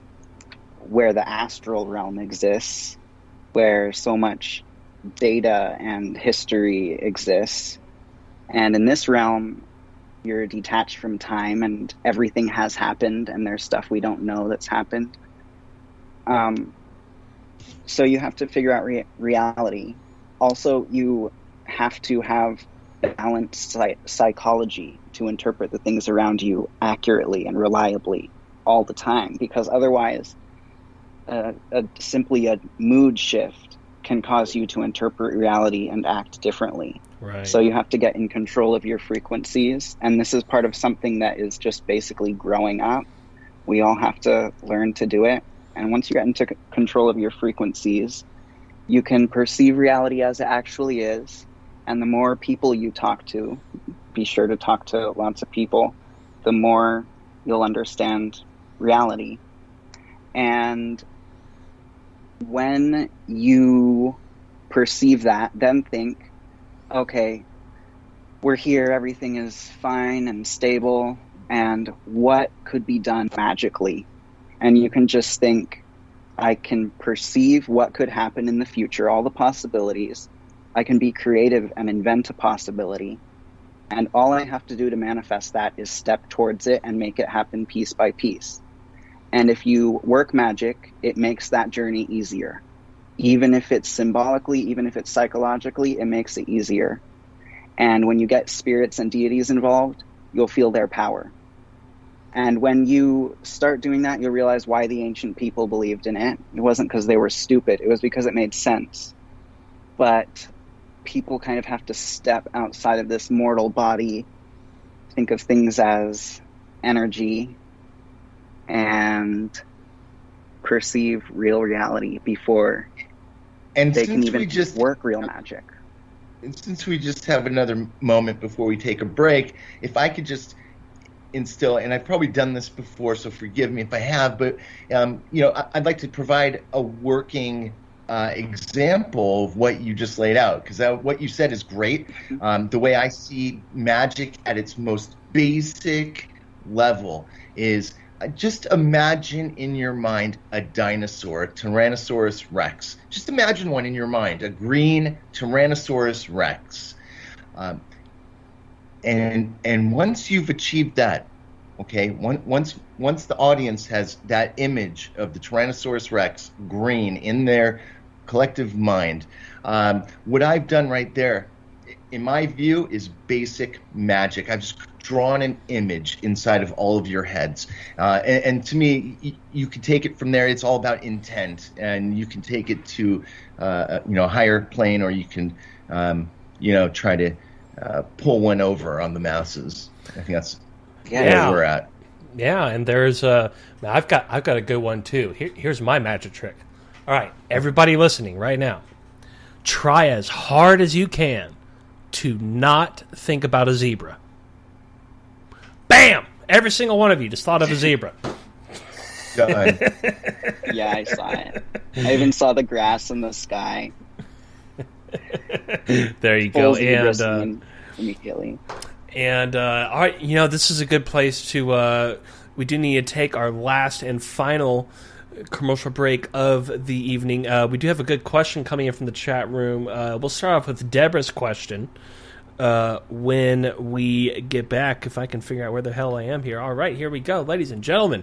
where the astral realm exists, where so much data and history exists. And in this realm, you're detached from time, and everything has happened, and there's stuff we don't know that's happened. So you have to figure out reality. Also, you have to have balanced psychology to interpret the things around you accurately and reliably all the time, because otherwise simply a mood shift can cause you to interpret reality and act differently. Right. So you have to get in control of your frequencies, and this is part of something that is just basically growing up. We all have to learn to do it, and once you get into control of your frequencies, you can perceive reality as it actually is. And the more people you talk to, be sure to talk to lots of people, the more you'll understand reality. And when you perceive that, then think, okay, we're here, everything is fine and stable, and what could be done magically? And you can just think, I can perceive what could happen in the future, all the possibilities. I can be creative and invent a possibility. And all I have to do to manifest that is step towards it and make it happen piece by piece. And if you work magic, it makes that journey easier. Even if it's symbolically, even if it's psychologically, it makes it easier. And when you get spirits and deities involved, you'll feel their power. And when you start doing that, you'll realize why the ancient people believed in it. It wasn't because they were stupid. It was because it made sense. But people kind of have to step outside of this mortal body, think of things as energy, and perceive real reality before they can even work real magic. And since we just have another moment before we take a break, if I could just instill, and I've probably done this before, so forgive me if I have, but I'd like to provide a working example of what you just laid out, because what you said is great. The way I see magic at its most basic level is just imagine in your mind a dinosaur, a Tyrannosaurus Rex. Just imagine one in your mind, a green Tyrannosaurus Rex. And once you've achieved that, okay, once the audience has that image of the Tyrannosaurus Rex green in their collective mind, what I've done right there, in my view, is basic magic. I've just drawn an image inside of all of your heads, and to me, you can take it from there. It's all about intent, and you can take it to a higher plane, or you can try to pull one over on the masses. I think that's where we're at. Yeah, and there's I've got a good one too. Here's my magic trick. All right, everybody listening right now, try as hard as you can to not think about a zebra. Bam! Every single one of you just thought of a zebra. Done. Yeah, I saw it. I even saw the grass in the sky. There you go. And immediately. And all right, this is a good place to. We do need to take our last and final commercial break of the evening. We do have a good question coming in from the chat room. We'll start off with Deborah's question. When we get back, if I can figure out where the hell I am here. All right, here we go. Ladies and gentlemen,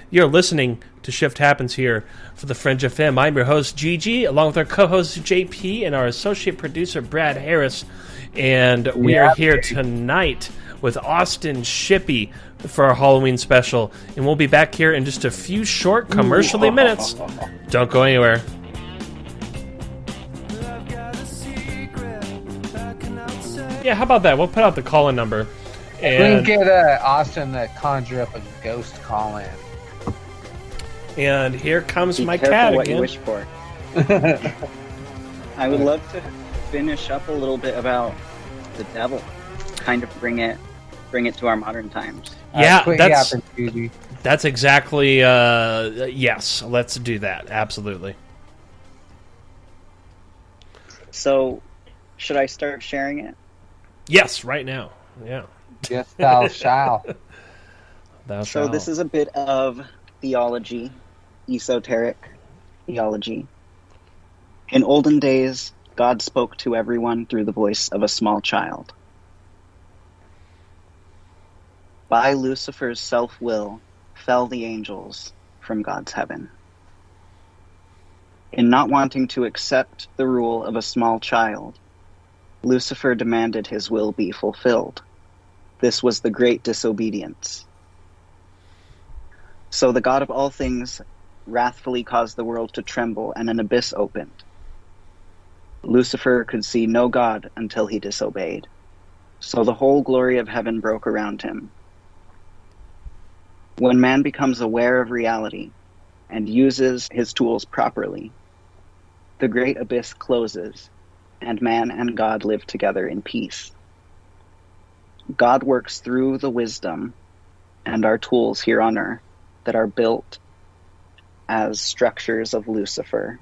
you're listening to Shift Happens here for the Fringe FM. I'm your host, Gigi, along with our co-host, JP, and our associate producer, Brad Harris. And we are here tonight with Austin Shippey for our Halloween special. And we'll be back here in just a few short commercially minutes. Don't go anywhere. Yeah, how about that? We'll put out the call-in number. And we can get Austin to conjure up a ghost call-in. And here comes my careful cat what again. You wish for. I would love to finish up a little bit about the devil. Kind of bring it to our modern times. Yeah, that's exactly. Yes, let's do that. Absolutely. So, should I start sharing it? Yes, right now. Yeah. Yes, thou shalt. So this is a bit of theology, esoteric theology. In olden days, God spoke to everyone through the voice of a small child. By Lucifer's self-will fell the angels from God's heaven. In not wanting to accept the rule of a small child, Lucifer demanded his will be fulfilled. This was the great disobedience. So the God of all things wrathfully caused the world to tremble, and an abyss opened. Lucifer could see no God until he disobeyed. So the whole glory of heaven broke around him. When man becomes aware of reality and uses his tools properly, the great abyss closes, and man and God live together in peace. God works through the wisdom and our tools here on earth that are built as structures of Lucifer.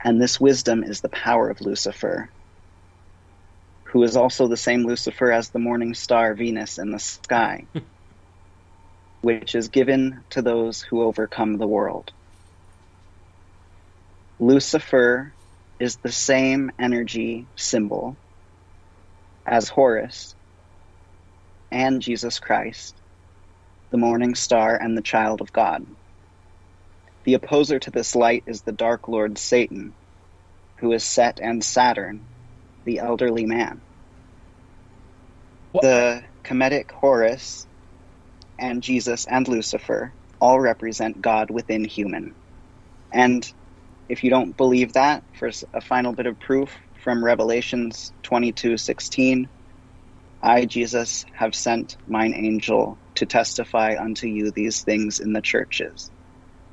And this wisdom is the power of Lucifer, who is also the same Lucifer as the morning star Venus in the sky, which is given to those who overcome the world. Lucifer is the same energy symbol as Horus and Jesus Christ, the morning star and the child of God. The opposer to this light is the Dark Lord Satan, who is Set and Saturn, the elderly man. What? The Kemetic Horus and Jesus and Lucifer all represent God within human. And if you don't believe that, for a final bit of proof from Revelations 22:16, I, Jesus, have sent mine angel to testify unto you these things in the churches.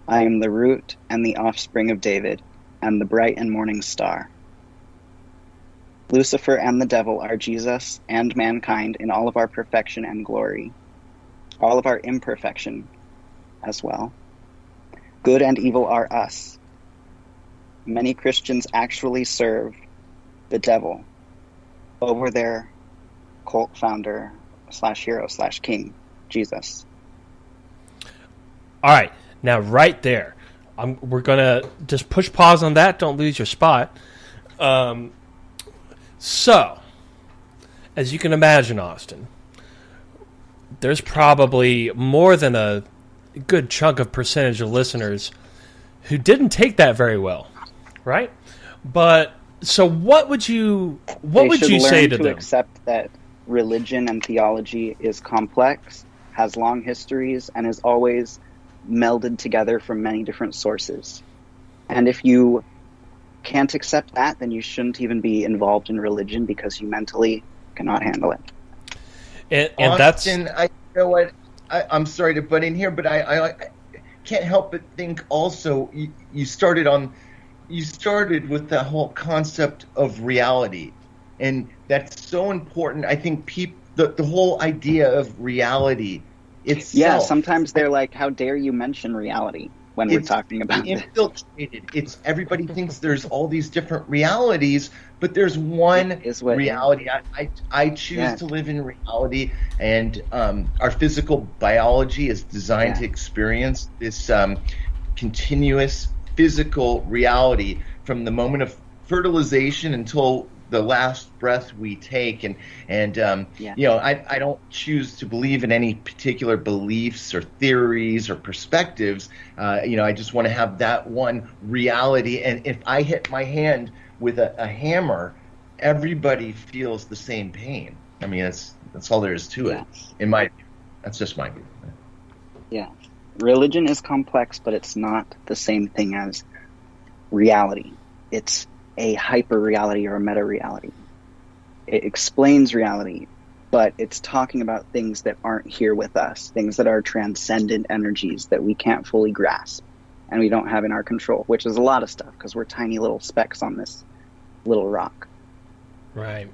I am the root and the offspring of David, and the bright and morning star. Lucifer and the devil are Jesus and mankind in all of our perfection and glory, all of our imperfection as well. Good and evil are us. Many Christians actually serve the devil over their cult founder / hero / king, Jesus. All right, now right there, we're gonna just push pause on that. Don't lose your spot. So, as you can imagine, Austin, there's probably more than a good chunk of percentage of listeners who didn't take that very well, right? But so, what would you say to them? Accept that religion and theology is complex, has long histories, and is always melded together from many different sources. And if you can't accept that, then you shouldn't even be involved in religion because you mentally cannot handle it. And Austin, that's... you know what? I'm sorry to butt in here, but I can't help but think also you started with the whole concept of reality, and that's so important. I think the whole idea of reality itself. Yeah, sometimes they're like, "How dare you mention reality?" when we're talking about it. Infiltrated. Everybody thinks there's all these different realities, but there's one reality. I choose to live in reality, and our physical biology is designed to experience this continuous physical reality from the moment of fertilization until the last breath we take, and I don't choose to believe in any particular beliefs or theories or perspectives. I just want to have that one reality. And if I hit my hand with a hammer, everybody feels the same pain. I mean, that's all there is to it. In my view, that's just my view. Yeah, religion is complex, but it's not the same thing as reality. It's a hyper-reality or a meta-reality. It explains reality, but it's talking about things that aren't here with us, things that are transcendent energies that we can't fully grasp and we don't have in our control, which is a lot of stuff because we're tiny little specks on this little rock. Right.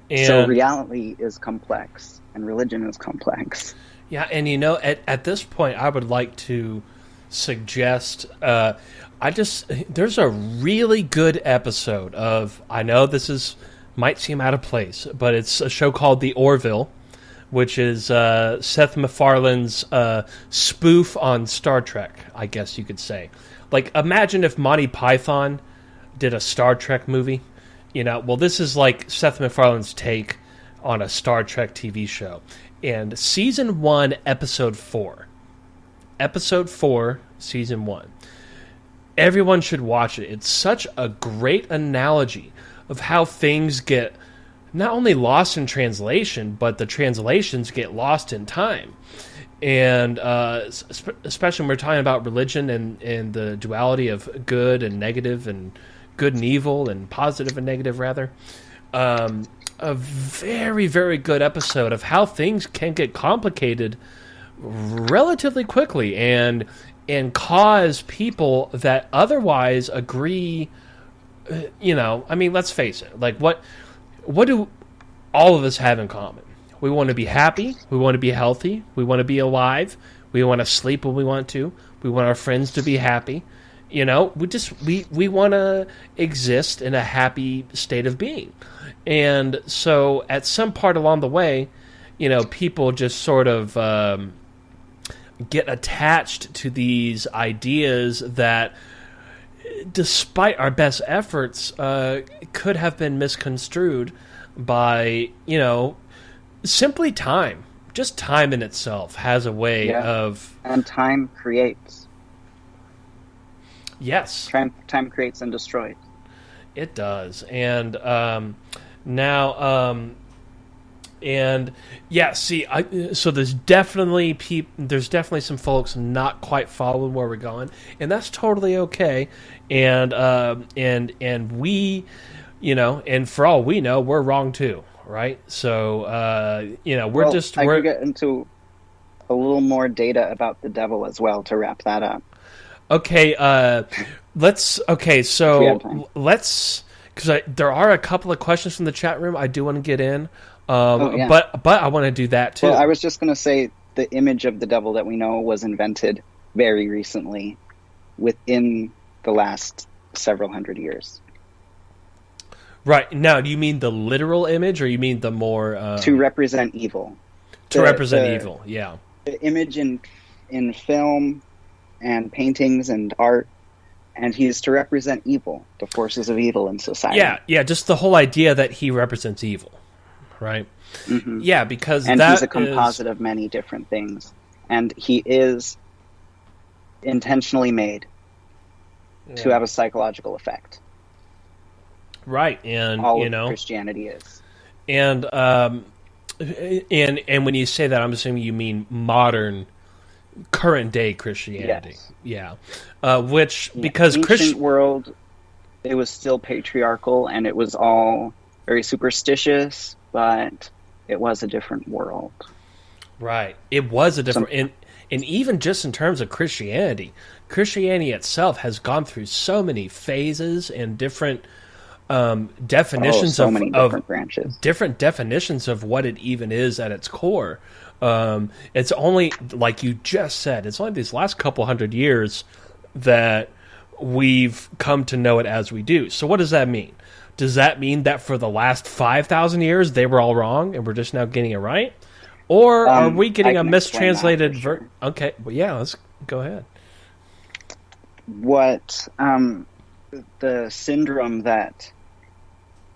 So reality is complex and religion is complex. Yeah, and at this point, I would like to suggest... there's a really good episode of, I know this might seem out of place, but it's a show called The Orville, which is Seth MacFarlane's spoof on Star Trek, I guess you could say. Like, imagine if Monty Python did a Star Trek movie. Well, this is like Seth MacFarlane's take on a Star Trek TV show. And Season 1, Episode 4. Episode 4, Season 1. Everyone should watch it. It's such a great analogy of how things get not only lost in translation, but the translations get lost in time. And especially when we're talking about religion and the duality of good and negative and good and evil and positive and negative, rather. A very, very good episode of how things can get complicated relatively quickly and cause people that otherwise agree, let's face it, like what do all of us have in common? We want to be happy, we want to be healthy, we want to be alive, we want to sleep when we want to, we want our friends to be happy, we want to exist in a happy state of being. And so at some part along the way, people just sort of get attached to these ideas that, despite our best efforts, could have been misconstrued by, simply time. Just time in itself has a way of... And time creates. Yes. Time creates and destroys. It does. And now... And yeah, see, so there's definitely some folks not quite following where we're going, and that's totally okay. And we, and for all we know, we're wrong too, right? So I could get into a little more data about the devil as well to wrap that up. Okay, let's because there are a couple of questions from the chat room I do want to get in. But I want to do that too. Well, I was just going to say the image of the devil that we know was invented very recently, within the last several hundred years. Right. Now, do you mean the literal image, or you mean the more... to represent evil. Evil, yeah. The image in film and paintings and art, and he is to represent evil, the forces of evil in society. Yeah, just the whole idea that he represents evil. Right. Mm-hmm. Yeah, because he's a composite of many different things, and he is intentionally made to have a psychological effect. Right, and all of Christianity is. And when you say that, I'm assuming you mean modern, current day Christianity. Yes. Yeah. Because ancient world, it was still patriarchal, and it was all very superstitious. But it was a different world. Right. It was a different... And even just in terms of Christianity itself has gone through so many phases and different definitions of different branches. Different definitions of what it even is at its core. It's only, like you just said, it's only these last couple hundred years that we've come to know it as we do. So what does that mean? Does that mean that for the last 5,000 years they were all wrong and we're just now getting it right? Or are we getting a mistranslated... Sure. Okay, well, yeah, let's go ahead. What the syndrome that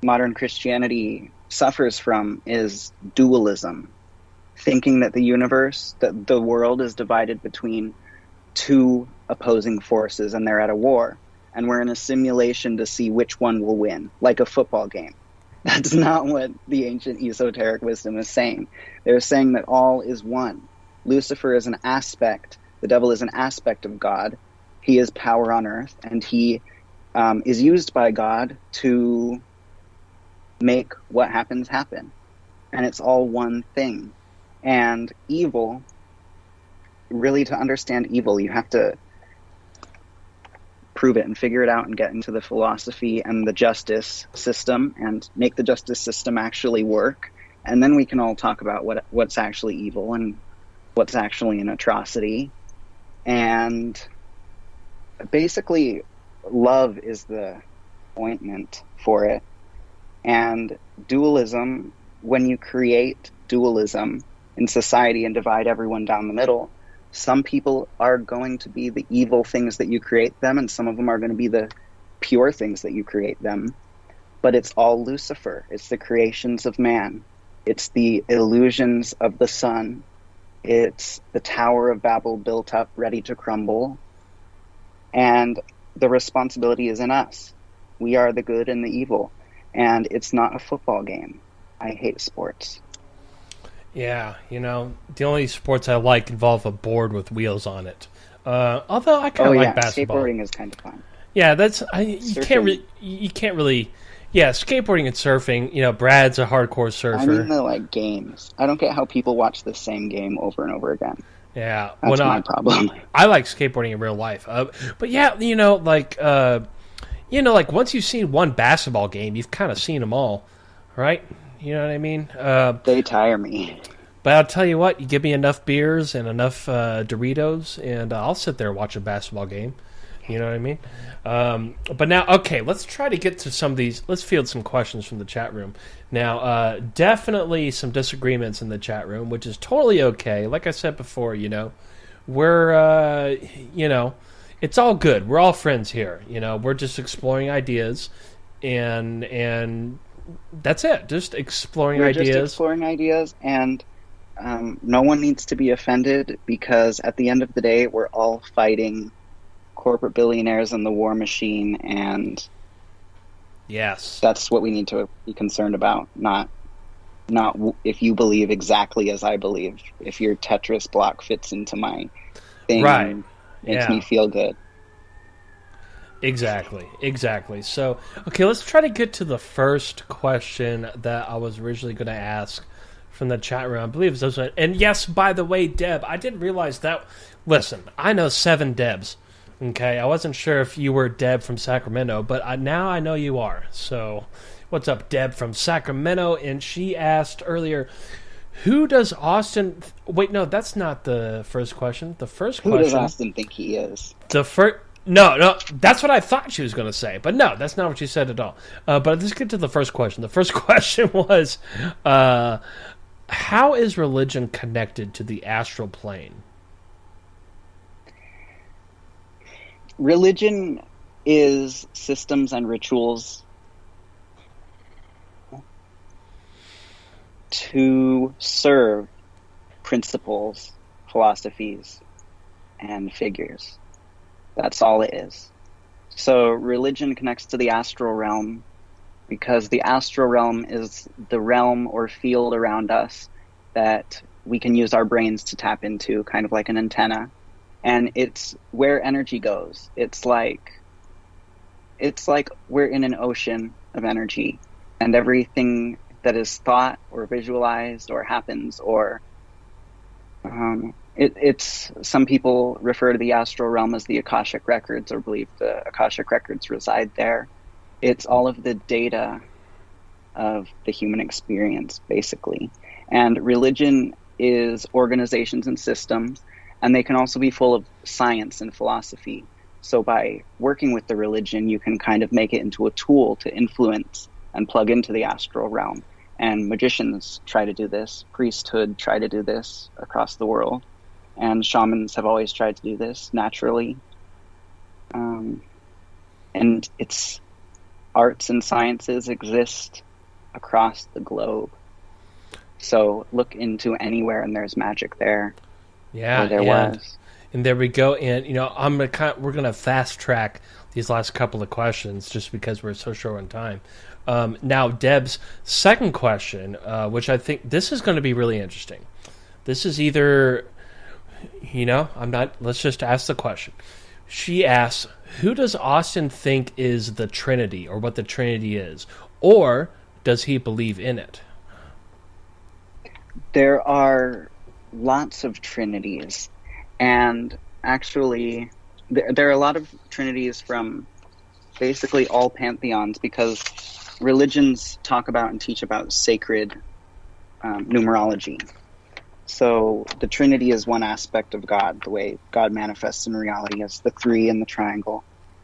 modern Christianity suffers from is dualism. Thinking that the universe, that the world is divided between two opposing forces and they're at a war. And we're in a simulation to see which one will win, like a football game. That's not what the ancient esoteric wisdom is saying. They're saying that all is one. Lucifer is an aspect, the devil is an aspect of God. He is power on earth, and he is used by God to make what happens happen. And it's all one thing. And evil, really to understand evil, you have to prove it and figure it out and get into the philosophy and the justice system and make the justice system actually work. And then we can all talk about what's actually evil and what's actually an atrocity. And basically, love is the ointment for it. And dualism, when you create dualism in society and divide everyone down the middle, some people are going to be the evil things that you create them, and some of them are going to be the pure things that you create them. But it's all Lucifer. It's the creations of man. It's the illusions of the sun. It's the Tower of Babel built up, ready to crumble. And the responsibility is in us. We are the good and the evil. And it's not a football game. I hate sports. Yeah, the only sports I like involve a board with wheels on it. Although I kind of like basketball. Skateboarding is kind of fun. Yeah, you can't really. Yeah, skateboarding and surfing. Brad's a hardcore surfer. I mean the games. I don't get how people watch the same game over and over again. Yeah, that's my problem. I like skateboarding in real life, but yeah, once you've seen one basketball game, you've kind of seen them all, right? You know what I mean? They tire me. But I'll tell you what, you give me enough beers and enough Doritos, and I'll sit there and watch a basketball game. You know what I mean? But now, okay, let's try to get to some of these. Let's field some questions from the chat room. Now, definitely some disagreements in the chat room, which is totally okay. Like I said before, we're, it's all good. We're all friends here. We're just exploring ideas, and that's it. Just exploring ideas. Just exploring ideas, and no one needs to be offended, because at the end of the day, we're all fighting corporate billionaires and the war machine, and yes, that's what we need to be concerned about, not not if you believe exactly as I believe. If your Tetris block fits into my thing, right, makes me feel good. Exactly. So, okay, let's try to get to the first question that I was originally going to ask from the chat room. I believe it was this one. And yes, by the way, Deb, I didn't realize that. Listen, I know 7 Debs. Okay, I wasn't sure if you were Deb from Sacramento, but now I know you are. So, what's up, Deb from Sacramento? And she asked earlier, who does Austin... Wait, no, that's not the first question. The first question... Who does Austin think he is? The first... No, that's what I thought she was going to say. But no, that's not what she said at all. But let's get to the first question. The first question was, how is religion connected to the astral plane? Religion is systems and rituals to serve principles, philosophies, and figures. That's all it is. So religion connects to the astral realm because the astral realm is the realm or field around us that we can use our brains to tap into, kind of like an antenna. And it's where energy goes. It's like we're in an ocean of energy, and everything that is thought or visualized or happens or it's some people refer to the astral realm as the Akashic records or believe the Akashic records reside there. It's all of the data of the human experience, basically. And religion is organizations and systems, and they can also be full of science and philosophy. So by working with the religion, you can kind of make it into a tool to influence and plug into the astral realm. And magicians try to do this, priesthood try to do this across the world, and shamans have always tried to do this naturally. And it's arts and sciences exist across the globe. So look into anywhere and there's magic there. Yeah, there was. And there we go. And we're gonna fast track these last couple of questions just because we're so short on time. Now, Deb's second question, which I think this is going to be really interesting. This is either, let's just ask the question. She asks, who does Austin think is the Trinity, or what the Trinity is? Or does he believe in it? There are lots of Trinities. And actually, there are a lot of Trinities from basically all pantheons, because religions talk about and teach about sacred numerology. So the Trinity is one aspect of God, the way God manifests in reality as the 3 and the triangle.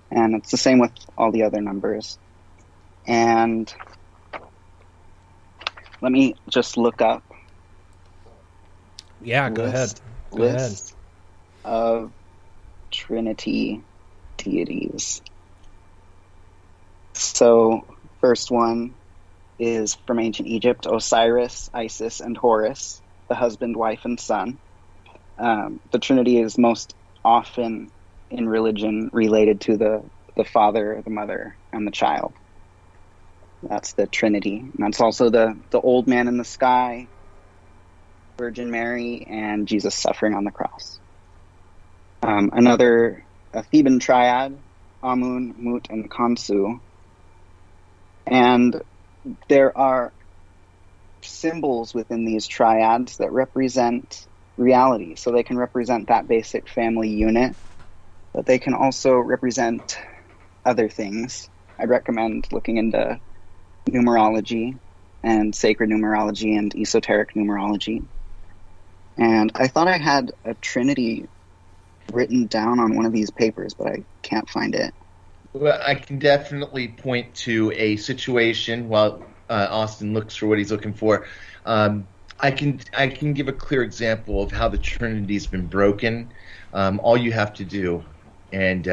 And it's the same with all the other numbers. And let me just look up. Yeah, go ahead. List of Trinity deities. So, first one is from ancient Egypt: Osiris, Isis, and Horus, the husband, wife, and son. The Trinity is most often in religion related to the father, the mother, and the child. That's the Trinity. And that's also the old man in the sky, Virgin Mary, and Jesus suffering on the cross. A Theban triad, Amun, Mut, and Khonsu. And there are symbols within these triads that represent reality. So they can represent that basic family unit, but they can also represent other things. I'd recommend looking into numerology and sacred numerology and esoteric numerology. And I thought I had a Trinity written down on one of these papers, but I can't find it. Well, I can definitely point to a situation while Austin looks for what he's looking for. I can give a clear example of how the Trinity's been broken. All you have to do, and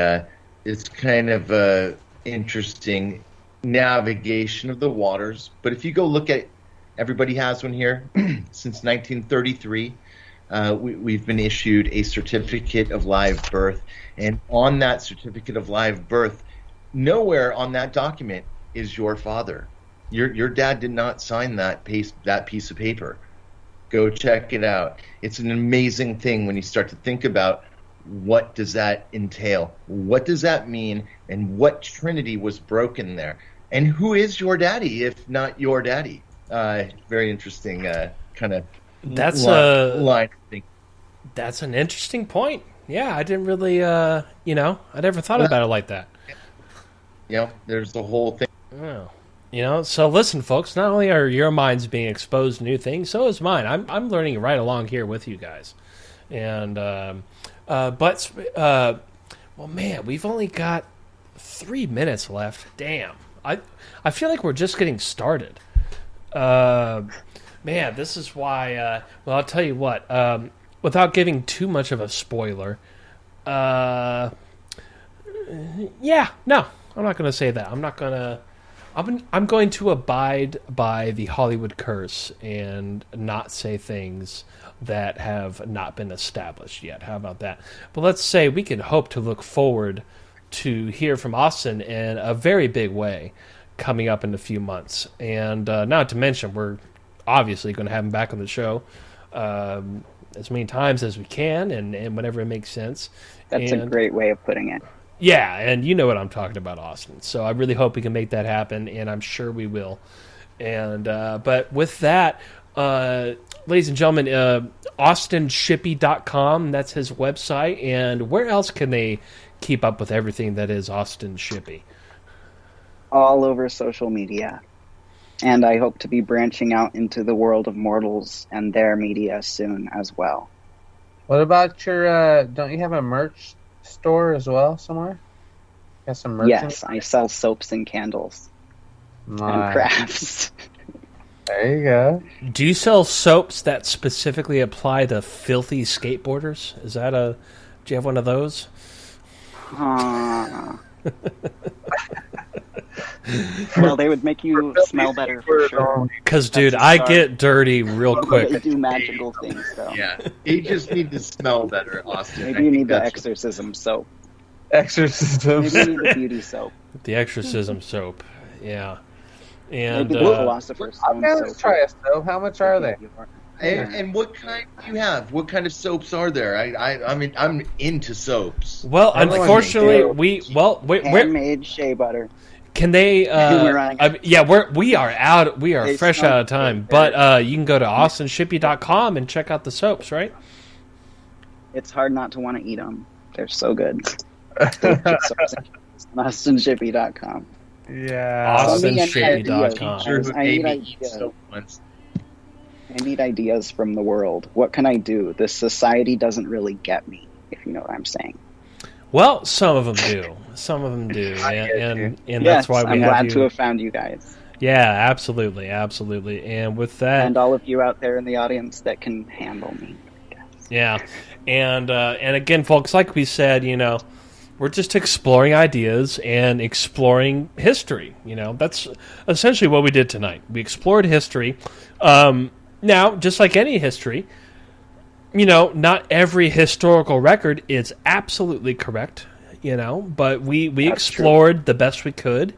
it's kind of a interesting navigation of the waters. But if you go look at, everybody has one here since 1933. We've been issued a certificate of live birth, and on that certificate of live birth, nowhere on that document is your father. Your dad did not sign that piece of paper. Go check it out. It's an amazing thing when you start to think about what does that entail? What does that mean? And what Trinity was broken there? And who is your daddy if not your daddy? Very interesting kind of line of thinking. That's an interesting point. Yeah, I didn't really, I never thought about it like that. There's the whole thing. Oh. So listen, folks, not only are your minds being exposed to new things, so is mine. I'm learning right along here with you guys. And, well, man, we've only got 3 minutes left. Damn. I feel like we're just getting started. Man, this is why, well, I'll tell you what, without giving too much of a spoiler, I'm not going to say that. I'm going to abide by the Hollywood curse and not say things that have not been established yet. How about that? But let's say we can hope to look forward to hear from Austin in a very big way coming up in a few months. And not to mention, we're obviously going to have him back on the show as many times as we can and whenever it makes sense. That's a great way of putting it. Yeah, and you know what I'm talking about, Austin. So I really hope we can make that happen, and I'm sure we will. And but with that, ladies and gentlemen, AustinShippey.com, that's his website. And where else can they keep up with everything that is Austin Shippey? All over social media. And I hope to be branching out into the world of mortals and their media soon as well. What about your, don't you have a merch store as well somewhere? Got some merch? Yes, I sell soaps and candles and crafts. There you go. Do you sell soaps that specifically apply to filthy skateboarders? Do you have one of those? Well, they would make you smell better for sure. Because, dude, I get dirty real quick. They do magical things, though. Yeah, you just need to smell better, Austin. Maybe you need the exorcism soap. Exorcism. Maybe you need the beauty soap. The exorcism soap, yeah. And maybe the philosopher's stone soap. Let's try a soap. How much are they? And what kind do you have? What kind of soaps are there? I mean, I'm into soaps. Well, unfortunately, we're handmade shea butter. Can they? We are out. We are fresh out of time. But you can go to AustinShippey.com and check out the soaps, right? It's hard not to want to eat them. They're so good. AustinShippey.com. Yeah. AustinShippey.com. I need ideas from the world. What can I do? This society doesn't really get me, if you know what I'm saying. Well, some of them do. And that's why I'm glad to have found you guys. Yeah, absolutely. And with that, and all of you out there in the audience that can handle me. Yeah, and again, folks, like we said, we're just exploring ideas and exploring history. That's essentially what we did tonight. We explored history. Now, just like any history, not every historical record is absolutely correct, but we explored the best we could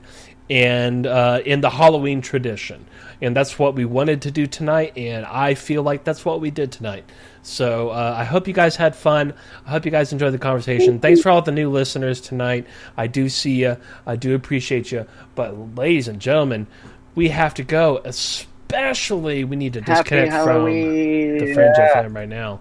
and in the Halloween tradition. And that's what we wanted to do tonight, and I feel like that's what we did tonight. So I hope you guys had fun. I hope you guys enjoyed the conversation. Thanks for all the new listeners tonight. I do see you. I do appreciate you. But ladies and gentlemen, we have to go. Especially, we need to disconnect from the Fringe FM right now.